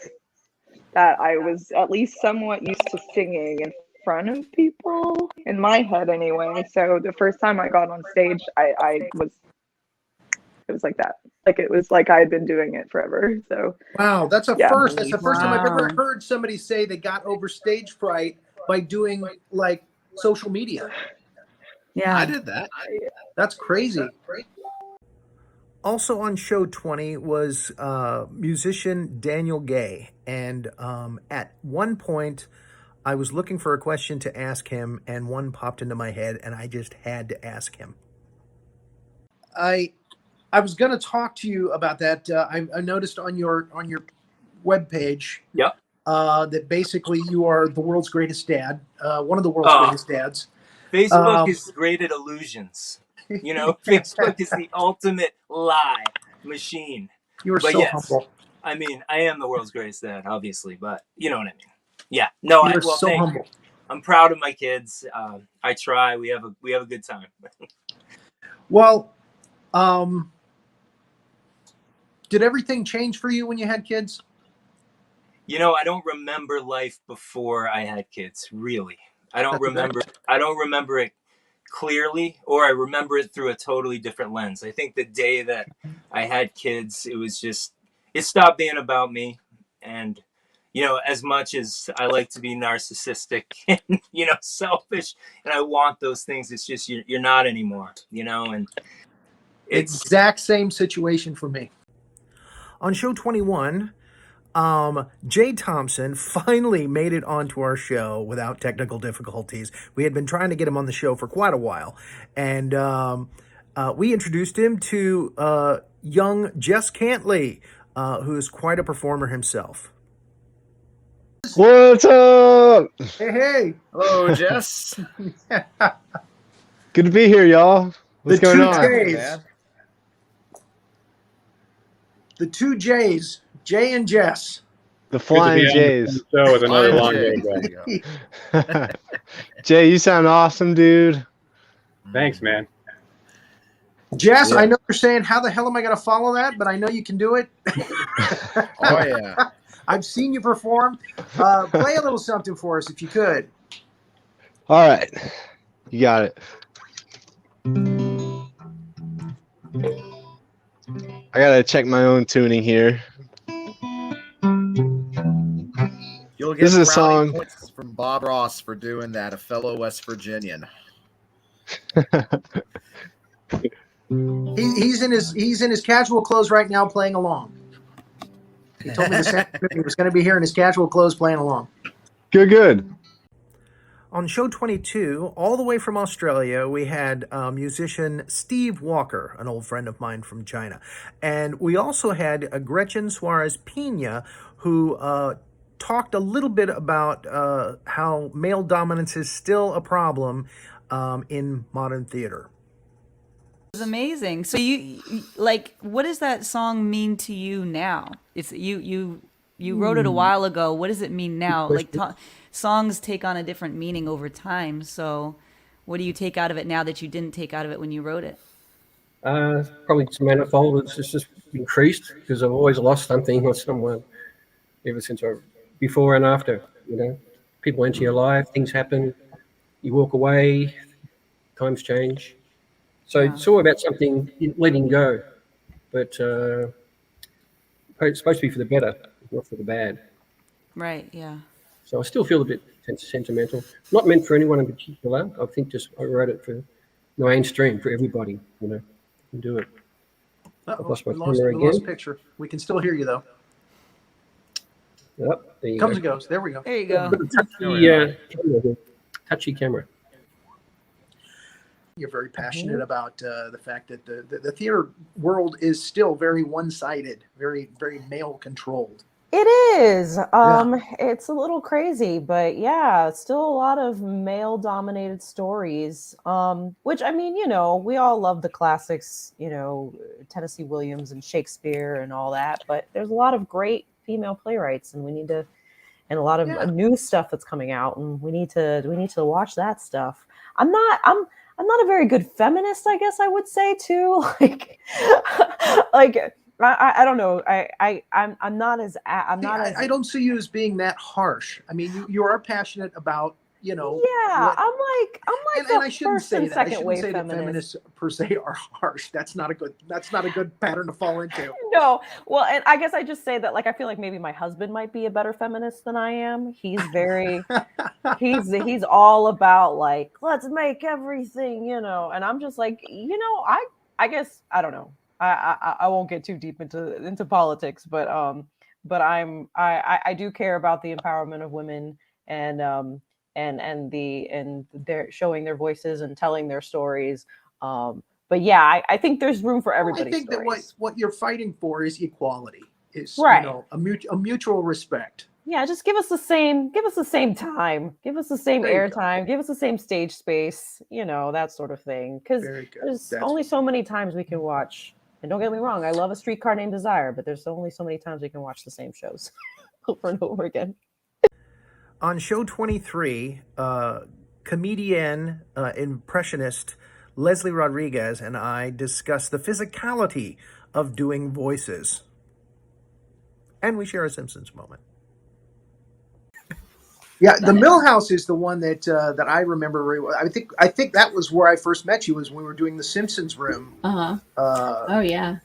that I was at least somewhat used to singing in front of people in my head anyway. So the first time I got on stage, it was like that. Like it was like I had been doing it forever. So wow, that's a yeah. first. That's the first time I've ever heard somebody say they got over stage fright by doing like social media. Yeah, I did that. That's crazy. Also on show 20 was musician Daniel Gay. And at one point, I was looking for a question to ask him, and one popped into my head, and I just had to ask him. I was going to talk to you about that. I noticed on your webpage that basically you are the world's greatest dad, one of the world's greatest dads. Facebook is great at illusions. You know, Facebook is the ultimate lie machine. You are so humble. I mean, I am the world's greatest dad, obviously, but you know what I mean. Yeah, no, you are so humble. I'm proud of my kids. I try. We have a good time. Well, did everything change for you when you had kids? You know, I don't remember life before I had kids. Really, I don't remember it clearly, or I remember it through a totally different lens. I think the day that I had kids, it stopped being about me. And, you know, as much as I like to be narcissistic and, you know, selfish, and I want those things, it's just, you're not anymore, you know, and it's exact same situation for me. On show 21, Jay Thompson finally made it onto our show without technical difficulties. We had been trying to get him on the show for quite a while, and we introduced him to young Jess Cantley, who is quite a performer himself. What's up? Hey. Hello, Jess. Good to be here, y'all. What's going on? The two J's. Jay and Jess. The Flying Jays. Show with another long way ago. Jay, you sound awesome, dude. Thanks, man. Jess, Yeah. I know you're saying, how the hell am I going to follow that? But I know you can do it. Oh, yeah. I've seen you perform. Play a little something for us if you could. All right. You got it. I got to check my own tuning here. You'll You'll This get is a brownie song. points from Bob Ross for doing that, a fellow West Virginian. He's in his casual clothes right now, playing along. He told me this afternoon he was going to be here in his casual clothes, playing along. Good. On show 22, all the way from Australia, we had musician Steve Walker, an old friend of mine from China. And we also had Gretchen Suarez Pina, who talked a little bit about how male dominance is still a problem in modern theater. It was amazing. So you like, what does that song mean to you now? It's you wrote it a while ago. What does it mean now? Like songs take on a different meaning over time. So what do you take out of it now that you didn't take out of it when you wrote it? Probably it's manifold. It's just increased because I've always lost something or someone ever since before and after. You know, people enter your life, things happen, you walk away, times change. So it's all about something letting go, but it's supposed to be for the better, not for the bad. Right. Yeah. So I still feel a bit sentimental. Not meant for anyone in particular. I think just I wrote it for mainstream, for everybody. You know, can do it. I've lost my camera We lost again. picture. We can still hear you though. Yep, there you Comes go. and goes. There we go. There you go. Touchy camera. You're very passionate about the fact that the theater world is still very one-sided, very male controlled. It is. It's a little crazy, but yeah, it's still a lot of male-dominated stories. Which, I mean, you know, we all love the classics, you know, Tennessee Williams and Shakespeare and all that, but there's a lot of great female playwrights, and we need to, and a lot of new stuff that's coming out, and we need to watch that stuff. I'm not a very good feminist, I guess I would say too. I don't know. I'm not as I don't see you as being that harsh. I mean, you are passionate about, you know. Yeah, I'm like and I shouldn't first say and that. I second shouldn't wave say that feminist. feminists per se are harsh. That's not a good pattern to fall into. No, well, and I guess I just say that, like, I feel like maybe my husband might be a better feminist than I am. He's very, he's all about like, let's make everything, you know. And I'm just like, you know, I guess I don't know. I won't get too deep into politics, but I do care about the empowerment of women and they're showing their voices and telling their stories. But yeah, I think there's room for everybody. I think that what you're fighting for is equality. Is right. You know, a mutual respect. Yeah, just give us the same time, give us the same airtime, give us the same stage space, you know, that sort of thing. Because there's only so many times we can watch. And don't get me wrong, I love A Streetcar Named Desire, but there's only so many times we can watch the same shows over and over again. On show 23, comedian, impressionist Leslie Rodriguez and I discuss the physicality of doing voices. And we share a Simpsons moment. Yeah, the Millhouse is the one that I remember very well. I think that was where I first met you, was when we were doing the Simpsons room. Oh yeah.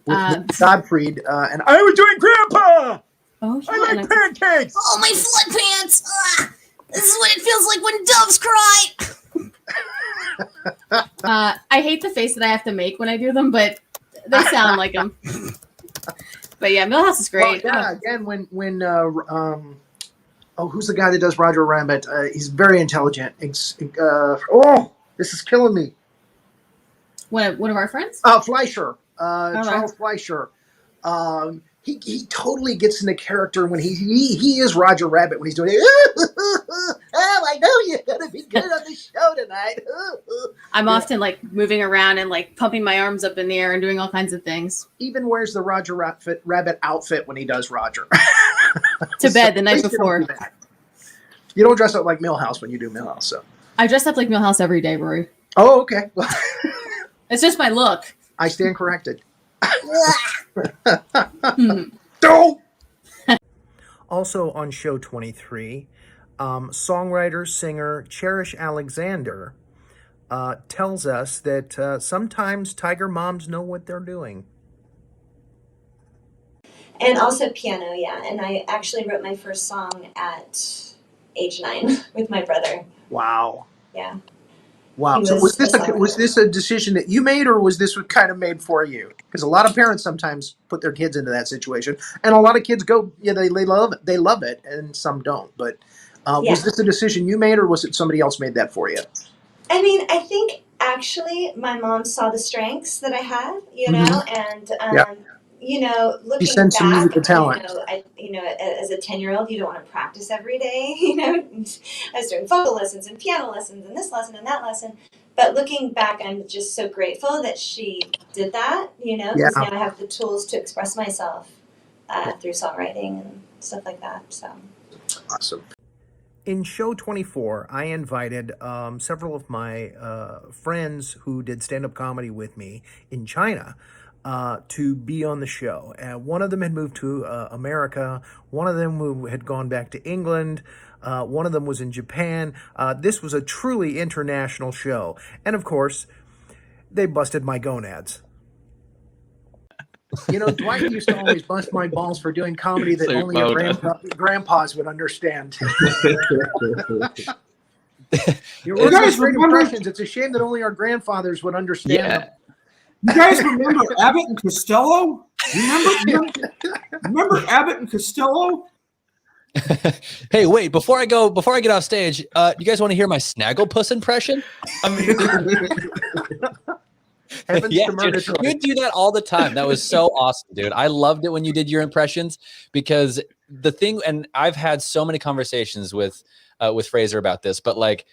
With Gotfryd, and I was doing Grandpa. Oh, yeah, I like pancakes. Oh, my sweatpants! This is what it feels like when doves cry. I hate the face that I have to make when I do them, but they sound like them. But yeah, Millhouse is great. Well, yeah, again, when who's the guy that does Roger Rabbit? He's very intelligent. This is killing me. One of our friends? Fleischer. Charles Fleischer. He totally gets into character when he is Roger Rabbit when he's doing I know you're gonna be good on the show tonight. I'm often like moving around and like pumping my arms up in the air and doing all kinds of things. Even wears the Roger Rabbit outfit when he does Roger. To bed the night before. You don't dress up like Millhouse when you do Millhouse, so. I dress up like Millhouse every day, Rory. Oh, okay. It's just my look. I stand corrected. Also on show 23, songwriter, singer Cherish Alexander tells us that sometimes tiger moms know what they're doing. And also piano, yeah. And I actually wrote my first song at age 9 with my brother. Wow. Yeah. Wow. He So was was this a decision that you made, or was this kind of made for you? Because a lot of parents sometimes put their kids into that situation, and a lot of kids go, yeah, they love it, and some don't. But was this a decision you made, or was it somebody else made that for you? I mean, I think actually my mom saw the strengths that I had, you know, and you know, She looking sensed some back, musical talent. you know, as a 10-year-old, you don't want to practice every day, you know. I was doing vocal lessons and piano lessons and this lesson and that lesson. But looking back, I'm just so grateful that she did that, you know, because now I have the tools to express myself through songwriting and stuff like that. So awesome. In show 24, I invited several of my friends who did stand-up comedy with me in China to be on the show. One of them had moved to America. One of them had gone back to England. One of them was in Japan. This was a truly international show. And of course, they busted my gonads. You know, Dwight used to always bust my balls for doing comedy that only your grandpas would understand. You're guys great impressions. It's a shame that only our grandfathers would understand them. You guys remember Abbott and Costello? Remember Abbott and Costello? Hey, wait! Before I get off stage, you guys want to hear my Snagglepuss impression? I mean, yeah, dude, you do that all the time. That was so awesome, dude. I loved it when you did your impressions, because the thing, and I've had so many conversations with Fraser about this, but like,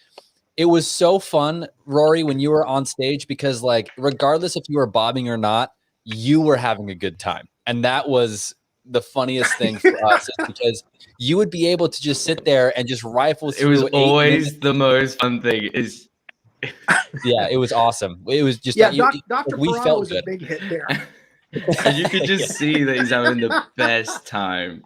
it was so fun, Rory, when you were on stage, because like, regardless if you were bobbing or not, you were having a good time. And that was the funniest thing for us, is because you would be able to just sit there and just rifle through. It was always the most fun thing. Yeah, it was awesome. It was just Dr. we Ferraro felt was good. a big hit there. And you could just see that he's having the best time.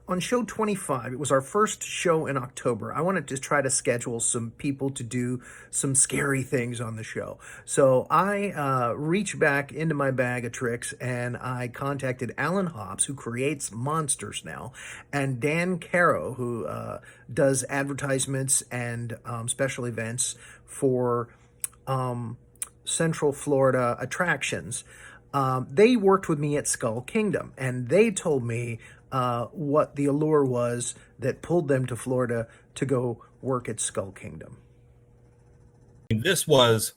On show 25, it was our first show in October. I wanted to try to schedule some people to do some scary things on the show. So I reached back into my bag of tricks and I contacted Alan Hobbs, who creates monsters now, and Dan Carro, who does advertisements and special events for Central Florida attractions. They worked with me at Skull Kingdom, and they told me what the allure was that pulled them to Florida to go work at Skull Kingdom. This was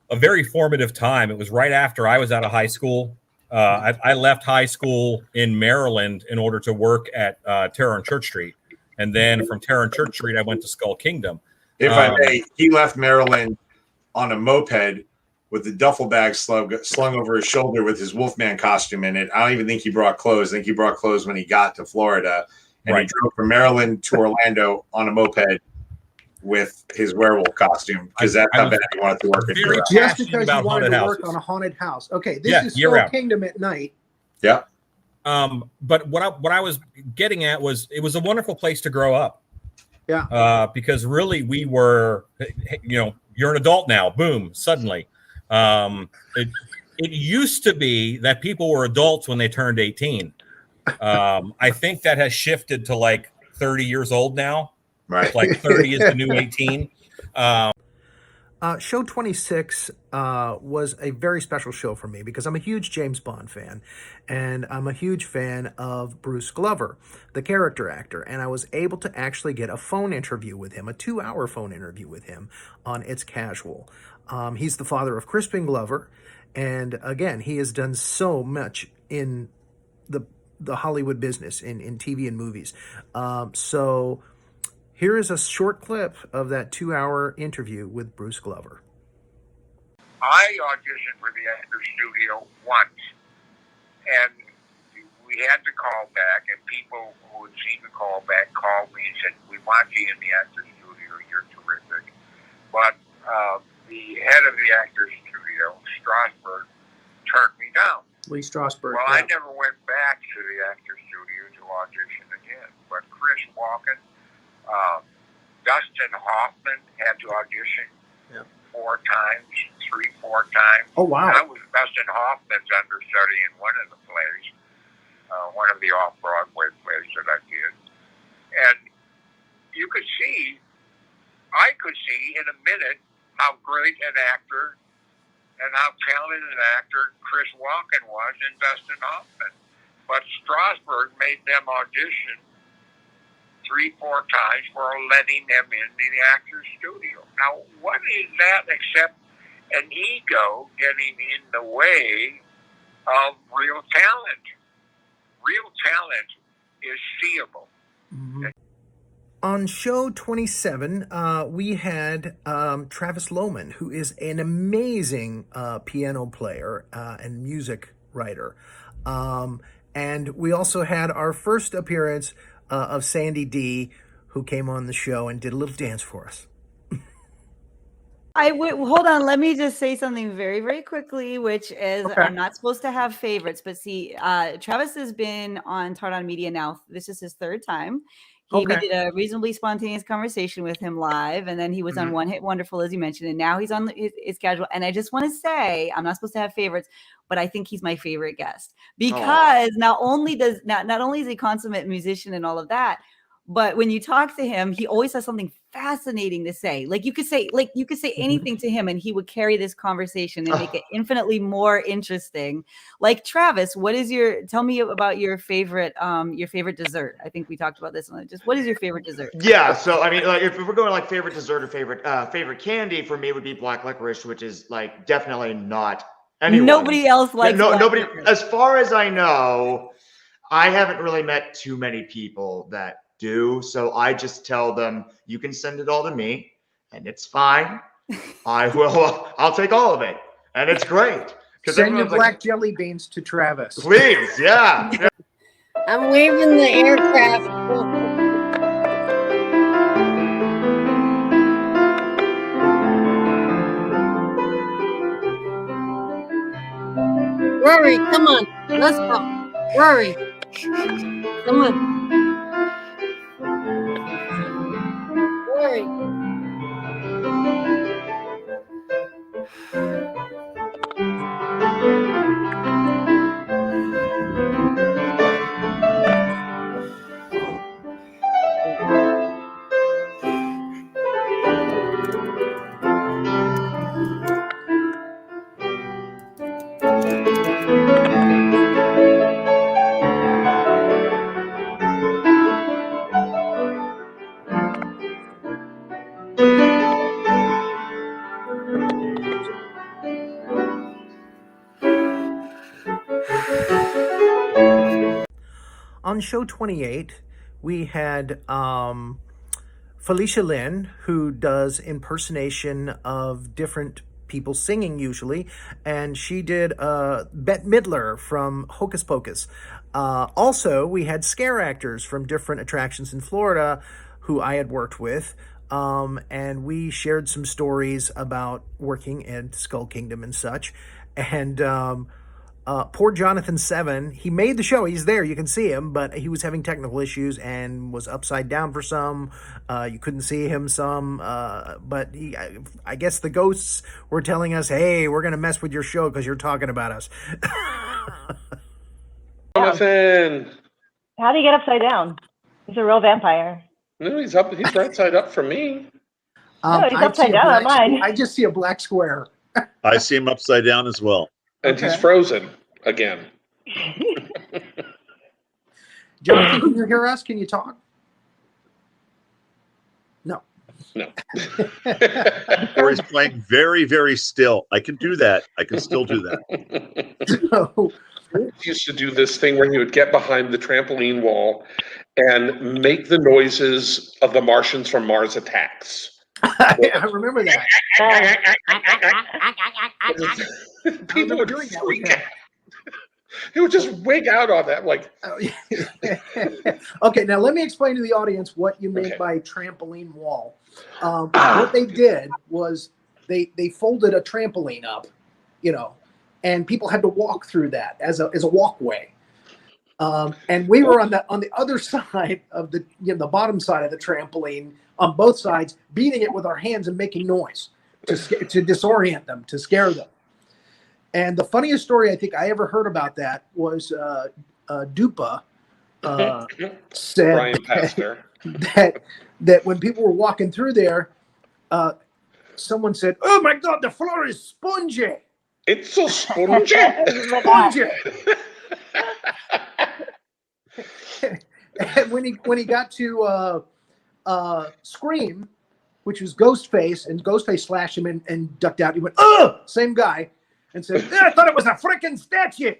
a very formative time. It was right after I was out of high school. I left high school in Maryland in order to work at Terror and Church Street. And then from Terror and Church Street, I went to Skull Kingdom. If I may, he left Maryland on a moped with the duffel bag slung over his shoulder with his Wolfman costume in it. I don't even think he brought clothes. I think he brought clothes when he got to Florida. And he drove from Maryland to Orlando on a moped with his werewolf costume, because that's how bad he wanted to work at Vera. Just because you wanted to work on a haunted house. Okay, this is Skull Kingdom at night. Yeah. But what I was getting at was, it was a wonderful place to grow up. Yeah. Because really we were, you know, you're an adult now, boom, suddenly. It used to be that people were adults when they turned 18. I think that has shifted to like 30 years old now. Right. Like 30 is the new 18. Show 26 was a very special show for me because I'm a huge James Bond fan, and I'm a huge fan of Bruce Glover, the character actor, and I was able to actually get a phone interview with him, a 2-hour phone interview with him on It's Casual. He's the father of Crispin Glover, and again, he has done so much in the Hollywood business, in TV and movies. So here is a short clip of that 2-hour interview with Bruce Glover. I auditioned for the Actors Studio once, and we had to call back, and people who had seen the call back called me and said, "We want you in the Actors Studio, you're terrific." But the head of the Actors Studio, Strasberg, turned me down. Lee Strasberg. Well, I never went back to the Actors Studio to audition again, but Chris Walken, Dustin Hoffman had to audition 4 times. Oh, wow. I was Dustin Hoffman's understudy in one of the plays. one of the off-Broadway plays that I did. And I could see in a minute how great an actor and how talented an actor Chris Walken was in Dustin Hoffman. But Strasberg made them audition 3-4 times for letting them in the actor's studio. Now, what is that except an ego getting in the way of real talent? Real talent is seeable. Mm-hmm. On show 27, we had Travis Lohman, who is an amazing piano player and music writer. And we also had our first appearance of Sandy D, who came on the show and did a little dance for us. Hold on. Let me just say something very, very quickly, which is Okay. I'm not supposed to have favorites, but see, Travis has been on Tardon Media now. This is his third time. We did a reasonably spontaneous conversation with him live, and then he was on One Hit Wonderful, as you mentioned, and now he's on his schedule. And I just want to say, I'm not supposed to have favorites, but I think he's my favorite guest because not only is he a consummate musician and all of that, but when you talk to him, he always has something fascinating to say. Like you could say anything to him and he would carry this conversation and make it infinitely more interesting. Like Travis, tell me about your favorite dessert. I think we talked about this one. Just what is your favorite dessert? Yeah. So, I mean, like if we're going like favorite dessert or favorite candy, for me would be black licorice, which is like definitely not anyone. Nobody else likes nobody, licorice. as far as I know, I haven't really met too many people that do. So I just tell them, you can send it all to me and it's fine. I'll take all of it. And it's great. Send your black jelly beans to Travis. Please, yeah. I'm waving the aircraft. Rory, come on. Let's go. Rory. Come on. Rory. On show 28, we had Felicia Lynn, who does impersonation of different people singing usually, and she did Bette Midler from Hocus Pocus. Also, we had scare actors from different attractions in Florida who I had worked with, and we shared some stories about working at Skull Kingdom and such. And poor Jonathan Seven, he made the show. He's there. You can see him, but he was having technical issues and was upside down for some. You couldn't see him some. But I guess the ghosts were telling us, hey, we're going to mess with your show because you're talking about us. Jonathan. How do you get upside down? He's a real vampire. No, he's up. He's right side up for me. No, he's upside down on mine. I just see a black square. I see him upside down as well. And he's frozen again. Jonathan, can you hear us? Can you talk? No. No. Or he's playing very, very still. I can do that. I can still do that. He used to do this thing where he would get behind the trampoline wall and make the noises of the Martians from Mars Attacks. I remember that. People would doing that. He would just wig out on that, like. Okay, now let me explain to the audience what you mean by trampoline wall. What they did was they folded a trampoline up, and people had to walk through that as a walkway. And we were on the other side of the bottom side of the trampoline on both sides, beating it with our hands and making noise to disorient them, to scare them. And the funniest story I think I ever heard about that was Dupa said Brian Pastor. that when people were walking through there, someone said, "Oh my God, the floor is spongy." It's so spongy. Spongy. And when he got to Scream, which was Ghostface, and Ghostface slashed him and ducked out. He went, "Oh!" Same guy, and said, "I thought it was a freaking statue."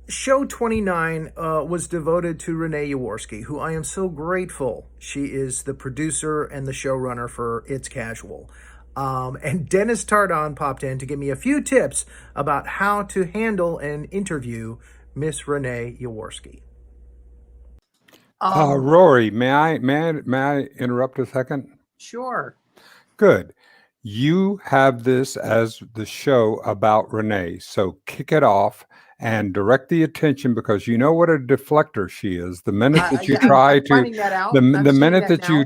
Show 29 was devoted to Renee Yaworsky, who I am so grateful. She is the producer and the showrunner for It's Casual. And Dennis Tardon popped in to give me a few tips about how to handle and interview Miss Renee Yaworsky. Rory, may I interrupt a second? Sure. Good. You have this as the show about Renee, so kick it off and direct the attention, because you know what a deflector she is. The minute that you try to, the minute that you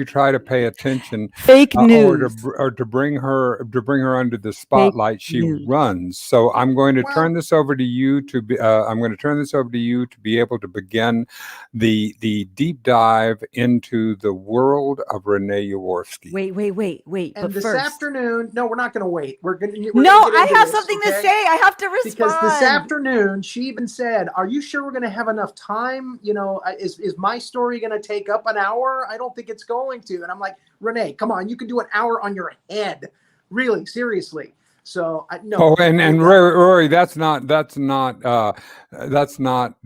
try to pay attention, fake news, or to bring her under the spotlight, she runs. So I'm going to turn this over to you to be. I'm going to turn this over to you to be able to begin the deep dive into the world of Renee Yaworsky. Wait. And But this first, afternoon, no, we're not going to wait. We're going to. I have something to say. I have to respond. Because this afternoon, she even said, "Are you sure we're going to have enough time? You know, is my story going to take up an hour? I don't think it's going to." And I'm like, "Renee, come on, you can do an hour on your head, really, seriously." So no. Oh, and Rory, that's not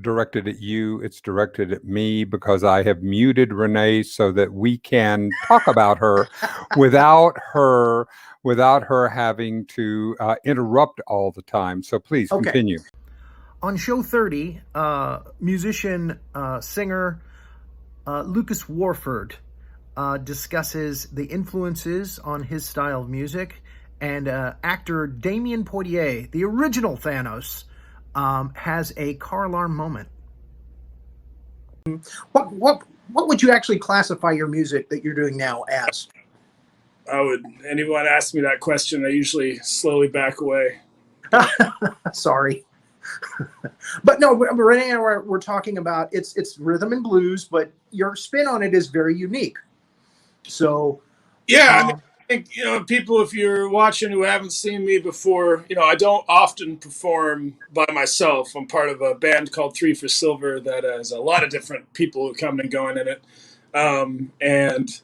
directed at you. It's directed at me, because I have muted Renee so that we can talk about her without her having to interrupt all the time. So please continue. On show 30, musician, singer Lucas Warford discusses the influences on his style of music. And actor Damion Poitier, the original Thanos, has a car alarm moment. What would you actually classify your music that you're doing now as? Anyone ask me that question, I usually slowly back away. Sorry. But no, Renee and I we're talking about it's rhythm and blues, but your spin on it is very unique. So yeah, I mean, I think, people, if you're watching who haven't seen me before, I don't often perform by myself. I'm part of a band called 3 for Silver that has a lot of different people who come and go in it. And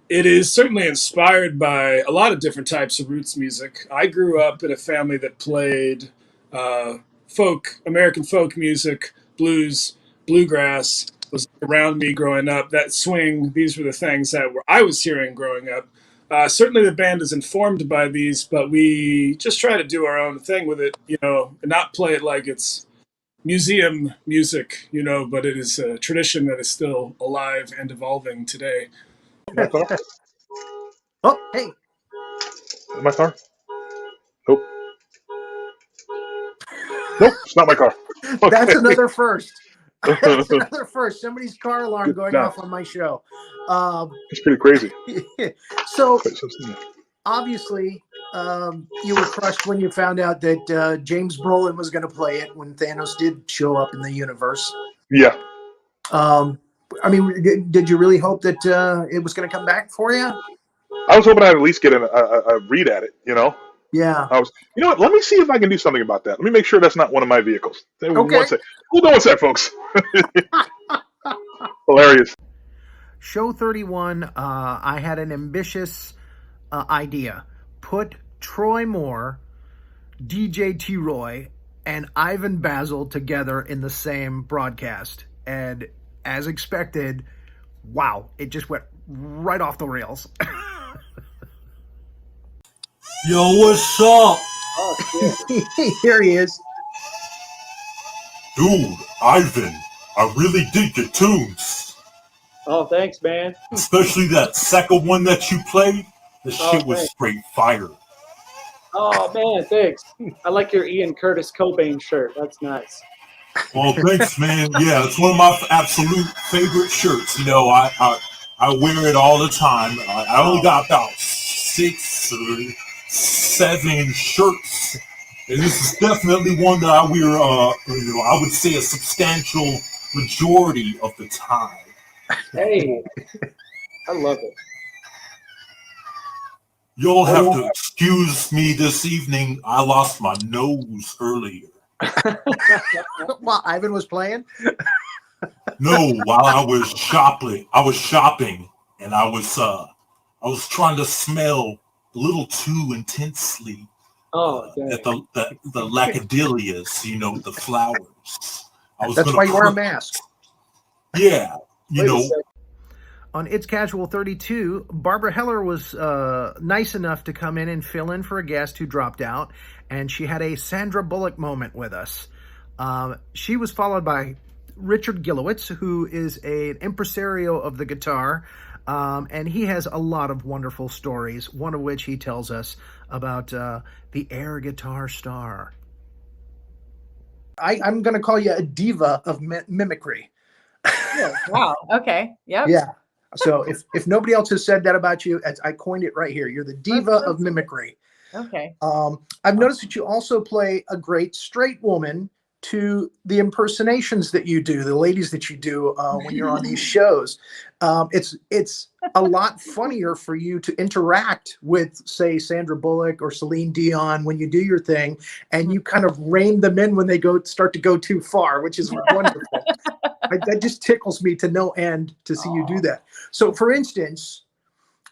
it is certainly inspired by a lot of different types of roots music. I grew up in a family that played American folk music, blues, bluegrass was around me growing up. That swing, these were the things that I was hearing growing up. Certainly the band is informed by these, but we just try to do our own thing with it, and not play it like it's museum music, but it is a tradition that is still alive and evolving today. My car? Oh, hey. My car? Nope. Nope, it's not my car. Okay. That's another first. That's another first. Somebody's car alarm going off on my show. It's pretty crazy. So, obviously, you were crushed when you found out that James Brolin was going to play it when Thanos did show up in the universe. Yeah. I mean, did you really hope that it was going to come back for you? I was hoping I'd at least get a read at it, Yeah. I was, what? Let me see if I can do something about that. Let me make sure that's not one of my vehicles. Okay. One sec. Hold on one sec, folks. Hilarious. Show 31, I had an ambitious idea. Put Troy Moore, DJ T-Roy, and Ivan Basil together in the same broadcast. And as expected, wow, it just went right off the rails. Yo, what's up? Oh, here he is. Dude, Ivan, I really dig your tunes. Oh, thanks, man. Especially that second one that you played. The shit was thanks. straight fire. Oh, man, thanks. I like your Ian Curtis Cobain shirt. That's nice. Well, thanks, man. Yeah, it's one of my absolute favorite shirts. I wear it all the time. I only got about 6 or 7 shirts And this is definitely one that I would say a substantial majority of the time. Hey, I love it. You'll have to excuse me this evening. I lost my nose earlier. While Ivan was playing? No, while I was shopping, and I was trying to smell a little too intensely at the lacadillas, the flowers. That's why you wear a mask. Yeah, On It's Casual 32, Barbara Heller was nice enough to come in and fill in for a guest who dropped out, and she had a Sandra Bullock moment with us. She was followed by Richard Gillowitz, who is an impresario of the guitar, and he has a lot of wonderful stories, one of which he tells us about the air guitar star. I'm going to call you a diva of mimicry. Oh, wow. Okay. Yep. Yeah. So if nobody else has said that about you, I coined it right here. You're the diva of mimicry. Okay. I've noticed that you also play a great straight woman to the impersonations that you do, the ladies that you do when you're on these shows. It's a lot funnier for you to interact with, say, Sandra Bullock or Celine Dion when you do your thing, and you kind of rein them in when they start to go too far, which is wonderful. That just tickles me to no end to see you do that. So, for instance,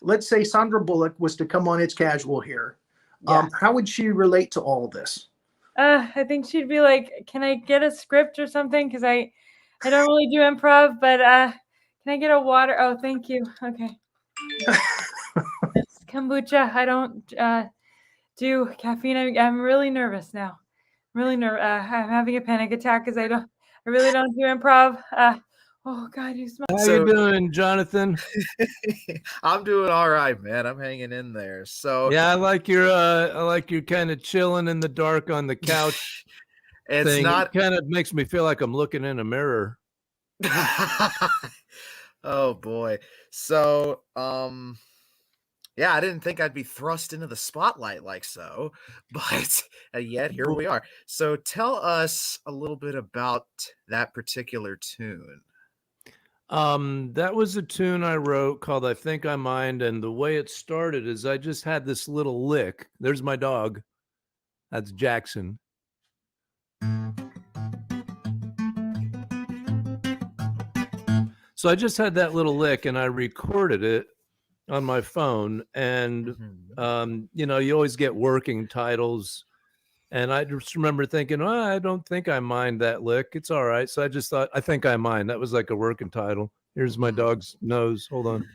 let's say Sandra Bullock was to come on It's Casual here. How would she relate to all of this? I think she'd be like, "Can I get a script or something? Because I don't really do improv, but can I get a water? Oh, thank you. Okay. It's kombucha. I don't do caffeine. I'm really nervous now. Really nervous. I'm having a panic attack because I really don't do improv. Oh God, you smell. How you doing, Jonathan? I'm doing all right, man. I'm hanging in there. So yeah, I like your kind of chilling in the dark on the couch. It's not kind of makes me feel like I'm looking in a mirror. Oh boy. So yeah, I didn't think I'd be thrust into the spotlight like so, but yet here we are. So tell us a little bit about that particular tune. That was a tune I wrote called I Think I Mind, and the way it started is I just had this little lick. There's my dog. That's Jackson. So I just had that little lick and I recorded it on my phone, and you always get working titles. And I just remember thinking, I don't think I mind that lick. It's all right. So I just thought, I think I mind. That was like a working title. Here's my dog's nose. Hold on.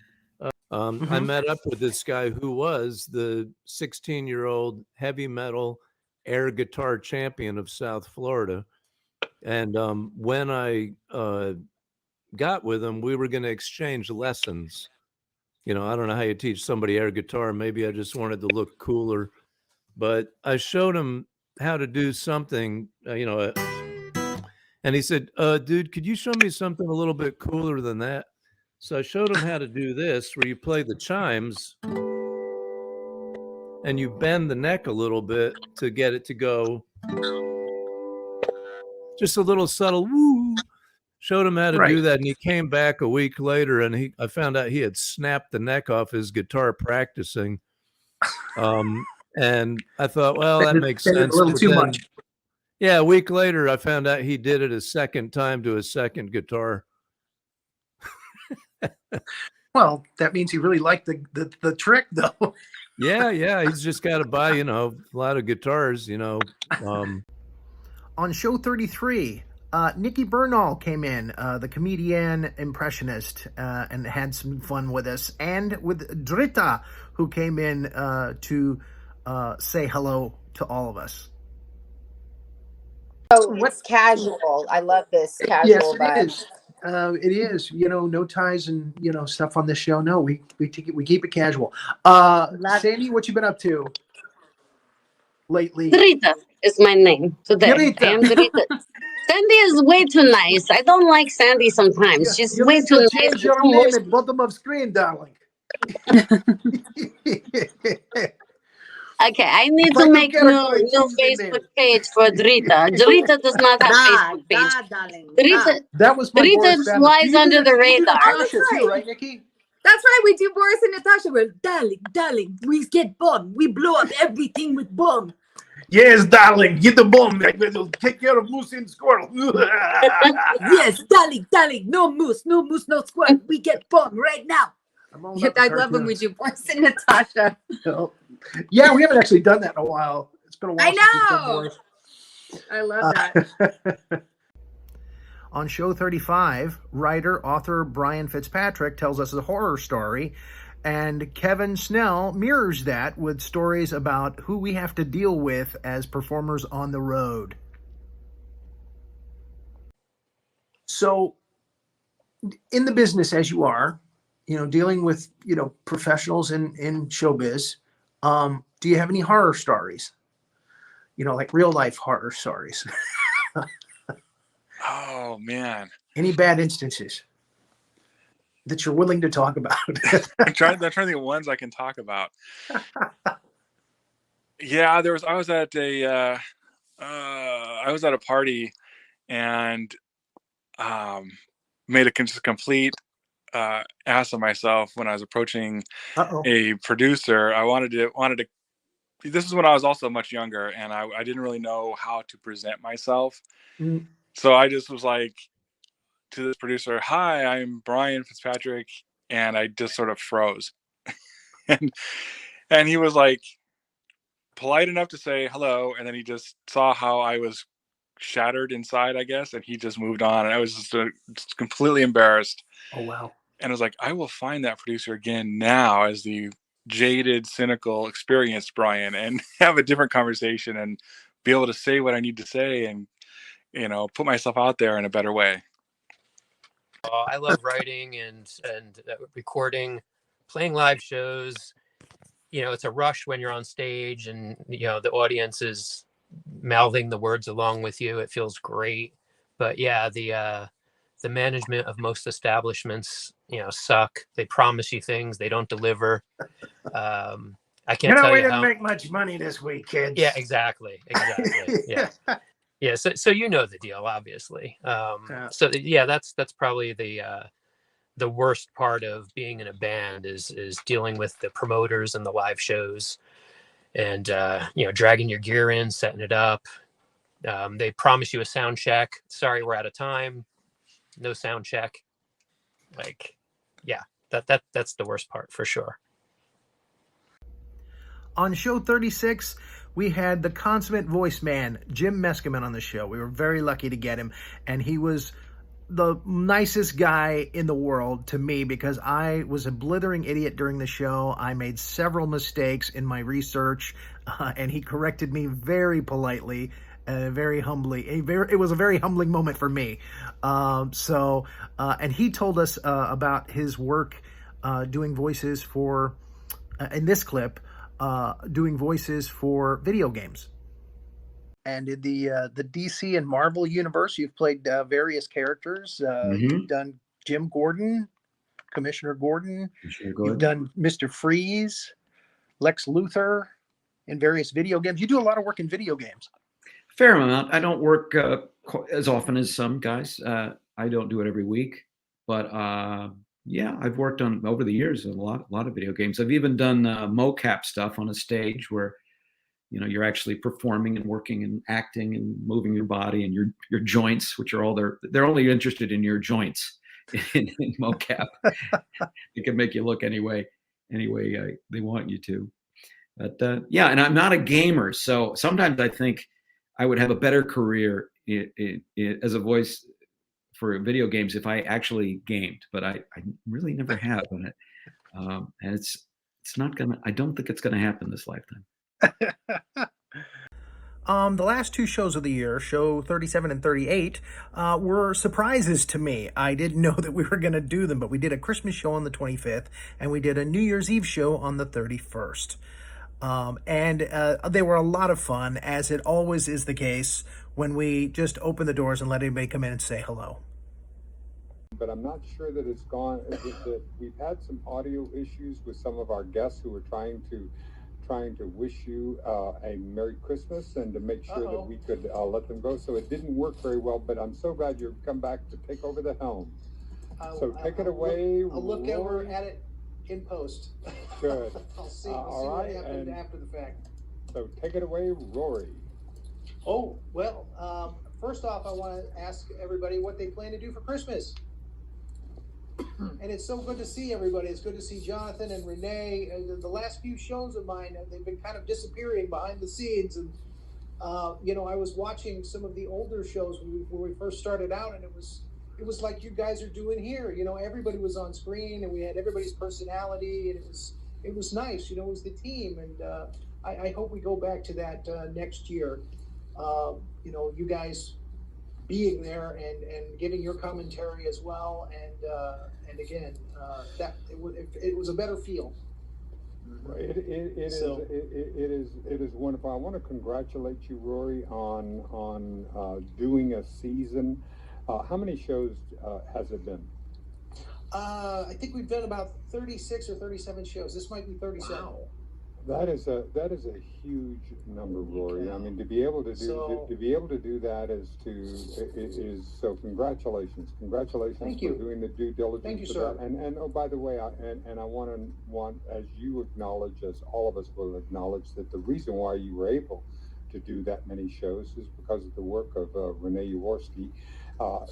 I met up with this guy who was the 16-year-old heavy metal air guitar champion of South Florida. And when I got with him, we were going to exchange lessons. I don't know how you teach somebody air guitar. Maybe I just wanted to look cooler. But I showed him how to do something, and he said, dude, could you show me something a little bit cooler than that? So I showed him how to do this, where you play the chimes and you bend the neck a little bit to get it to go just a little subtle woo. Showed him how to do that, and he came back a week later, and I found out he had snapped the neck off his guitar practicing. And I thought, well, that makes sense. A little too much. Yeah, a week later, I found out he did it a second time to a second guitar. Well, that means he really liked the trick, though. Yeah. He's just got to buy, a lot of guitars, On show 33, Nikki Bernal came in, the comedian impressionist, and had some fun with us, and with Drita, who came in to say hello to all of us. Oh, what's casual? I love this casual vibe. It is. No ties and stuff on this show. No, we keep it casual. Sandy, what you been up to lately? Drita is my name today. Drita. I am Drita. Sandy is way too nice. I don't like Sandy sometimes. She's way too nice. Change your name at bottom of screen, darling. Okay, I need If I to do make get a new Tuesday Facebook mail. page for Drita. Drita does not have Facebook page. Drita, That was my Boris Drita Bammel. flies under the You do radar. Natasha too, right, Nikki? That's right. We do Boris and Natasha. We're darling. We get bomb. We blow up everything with bomb. Yes, darling. Get the bomb. We'll take care of moose and squirrel. Yes, darling. No moose, no squirrel. We get bomb right now. I love when we do Boris and Natasha. Yeah, we haven't actually done that in a while. It's been a while. I since we've done know. Boris. I love that. On show 35, writer, author Brian Fitzpatrick tells us a horror story, and Kevin Snell mirrors that with stories about who we have to deal with as performers on the road. So, in the business as you are, dealing with, professionals in showbiz, do you have any horror stories? Like real life horror stories? Oh man. Any bad instances that you're willing to talk about? I'm trying to think of ones I can talk about. Yeah, I was at a party and made a complete ass of myself when I was approaching a producer. I wanted to. This is when I was also much younger, and I didn't really know how to present myself. Mm. So I just was like to this producer, "Hi, I'm Brian Fitzpatrick," and I just sort of froze. and he was like polite enough to say hello, and then he just saw how I was shattered inside, I guess, and he just moved on. And I was just completely embarrassed. Oh wow. And I was like, I will find that producer again now as the jaded, cynical, experienced Brian, and have a different conversation and be able to say what I need to say and put myself out there in a better way. I love writing and recording, playing live shows. It's a rush when you're on stage and the audience is mouthing the words along with you. It feels great. But yeah, the management of most establishments, suck. They promise you things, they don't deliver. I can't tell we you didn't how. make much money this week, kids. Yeah, exactly. Yeah. Yeah, so the deal, obviously. So yeah, that's probably the worst part of being in a band is dealing with the promoters and the live shows, and dragging your gear in, setting it up. They promise you a sound check. Sorry, we're out of time. No sound check. Like, yeah, that's the worst part for sure. On show 36, we had the consummate voice man, Jim Meskimen, on the show. We were very lucky to get him, and he was the nicest guy in the world to me because I was a blithering idiot during the show. I made several mistakes in my research, and he corrected me very politely, very humbly. It was a very humbling moment for me. And he told us about his work doing voices for, in this clip, doing voices for video games. And in the DC and Marvel universe, you've played various characters. You've done Jim Gordon, Commissioner Gordon. You've done Mr. Freeze, Lex Luthor, in various video games. You do a lot of work in video games. Fair amount. I don't work as often as some guys. I don't do it every week, but yeah, I've worked on over the years a lot of video games. I've even done mocap stuff on a stage where you're actually performing and working and acting and moving your body and your joints, which are all they're only interested in your joints in mocap. It can make you look any way they want you to. But yeah, and I'm not a gamer, so sometimes I think I would have a better career as a voice for video games if I actually gamed, but I really never have in it. And it's not gonna, I don't think it's gonna happen this lifetime. The last two shows of the year, show 37 and 38, were surprises to me. I didn't know that we were going to do them, but we did a Christmas show on the 25th, and we did a New Year's Eve show on the 31st. And they were a lot of fun, as it always is the case when we just open the doors and let anybody come in and say hello. But I'm not sure that it's gone. That we've had some audio issues with some of our guests who were trying to trying to wish you a Merry Christmas and to make sure that we could let them go. So it didn't work very well, but I'm so glad you've come back to take over the helm. So take it away. I'll look over Rory. at it in post. Good. I'll see, all what right, happened and after the fact. So take it away, Rory. Oh, well, first off, I want to ask everybody what they plan to do for Christmas. And it's so good to see everybody. It's good to see Jonathan and Renee. The last few shows of mine, they've been kind of disappearing behind the scenes. And, you know, I was watching some of the older shows when we first started out, and it was like you guys are doing here. You know, everybody was on screen, and we had everybody's personality, and it was nice. You know, it was the team. And I hope we go back to that next year. You know, you guys being there and giving your commentary as well, and again, that it was a better feel. It is wonderful. I want to congratulate you, Rory, on doing a season. How many shows has it been? I think we've done about 36 or 37 shows. This might be 37. Wow. That is a huge number, Rory. I mean, to be able to do that is so. Congratulations Thank for you. doing the due diligence. Thank you, for sir. that. And oh, by the way, I want as you acknowledge, as all of us will acknowledge, that the reason why you were able to do that many shows is because of the work of Renee Yaworsky,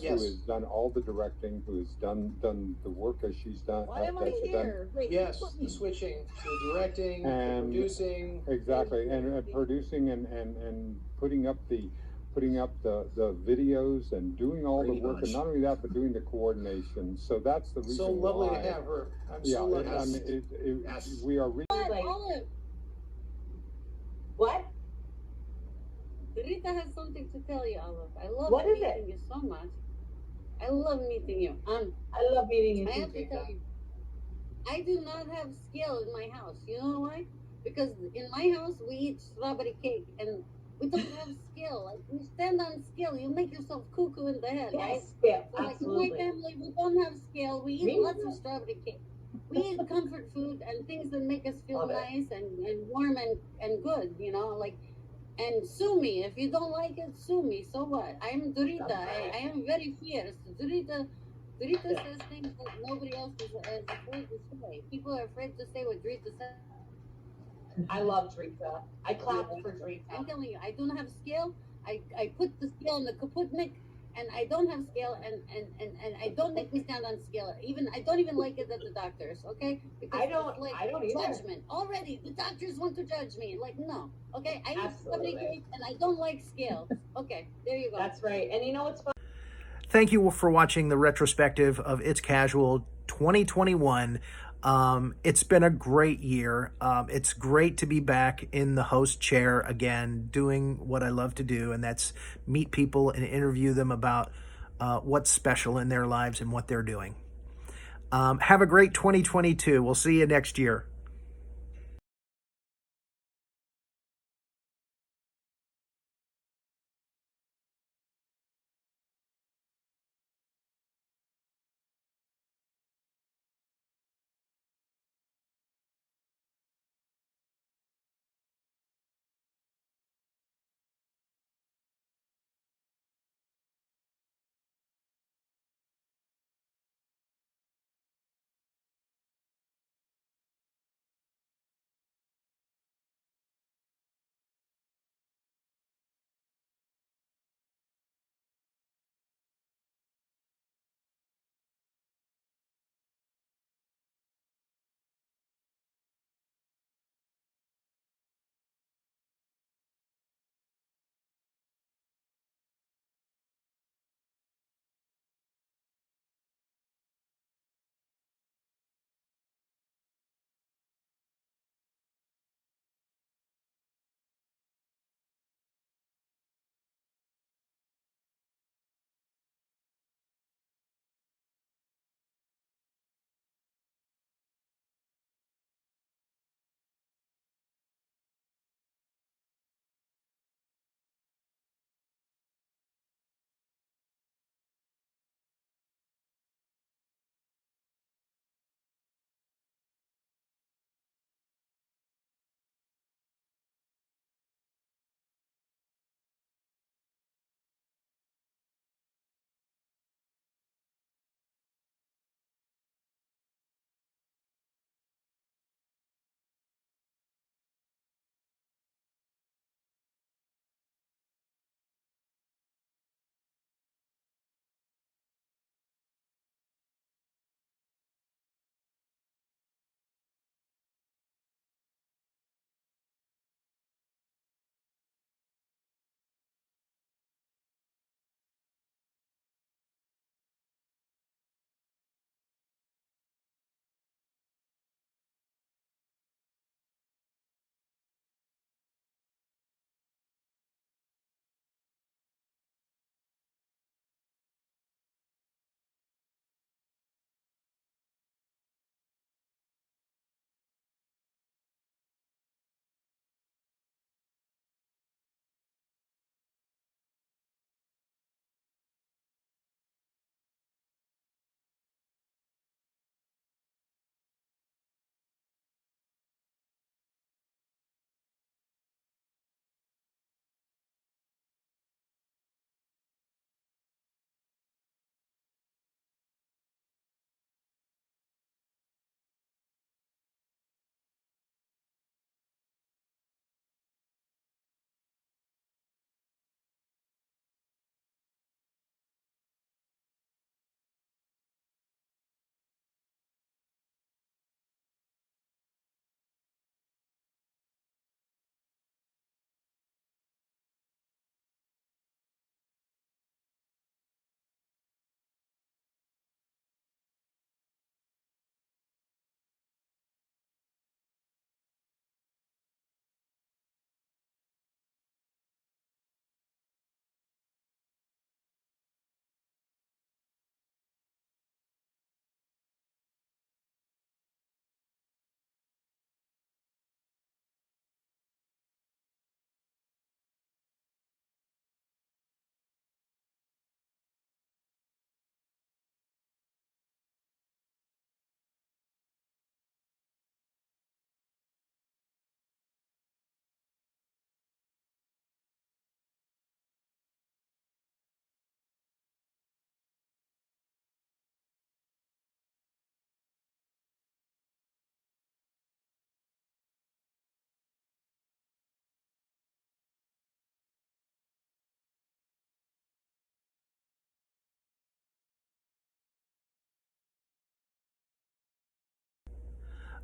Yes. who has done all the directing, who has done the work as she's done. Why am I here? Wait, Yes, the switching to directing, to And producing. exactly, and producing and putting up the videos and doing all the work, and not only that, but doing the coordination. So that's the reason So lovely why. to have her. I'm Yeah, so lucky. I mean, we are really. What? Rita has something to tell you, Olive. I love What is meeting you so much. I love meeting you. I love meeting you I too, have to Rita. tell you, I do not have scale in my house. You know why? Because in my house we eat strawberry cake and we don't have scale. Like you stand on scale, you make yourself cuckoo in the head, right? Yes, yeah, So like in absolutely. my family, we don't have scale. We eat lots of strawberry cake. We eat comfort food and things that make us feel Love it. nice and warm and good, you know, like. And sue me if you don't like it. Sue me. So what? I'm Dorita. I am very fierce. Dorita says things that nobody else is afraid to say. People are afraid to say what Dorita says. I love Drita. I clapped for Drita. I'm telling you, I don't have scale. I put the scale in the kaputnik, and I don't have scale, and I don't make me stand on scale. Even I don't even like it at the doctors. Okay? Because I don't- it's like I don't either. judgment already. The doctors want to judge me. Like no. Okay? I eat Absolutely. strawberry cake, and I don't like scale. Okay, there you go. That's right. And you know what's fun? Thank you for watching the retrospective of It's Casual 2021. It's been a great year. It's great to be back in the host chair again, doing what I love to do, and that's meet people and interview them about what's special in their lives and what they're doing. Have a great 2022. We'll see you next year.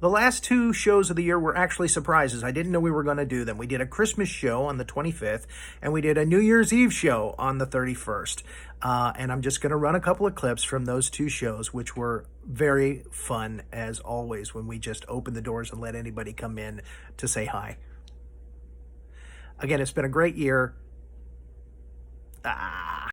The last two shows of the year were actually surprises. I didn't know we were going to do them. We did a Christmas show on the 25th, and we did a New Year's Eve show on the 31st. And I'm just going to run a couple of clips from those two shows, which were very fun, as always, when we just open the doors and let anybody come in to say hi. Again, it's been a great year.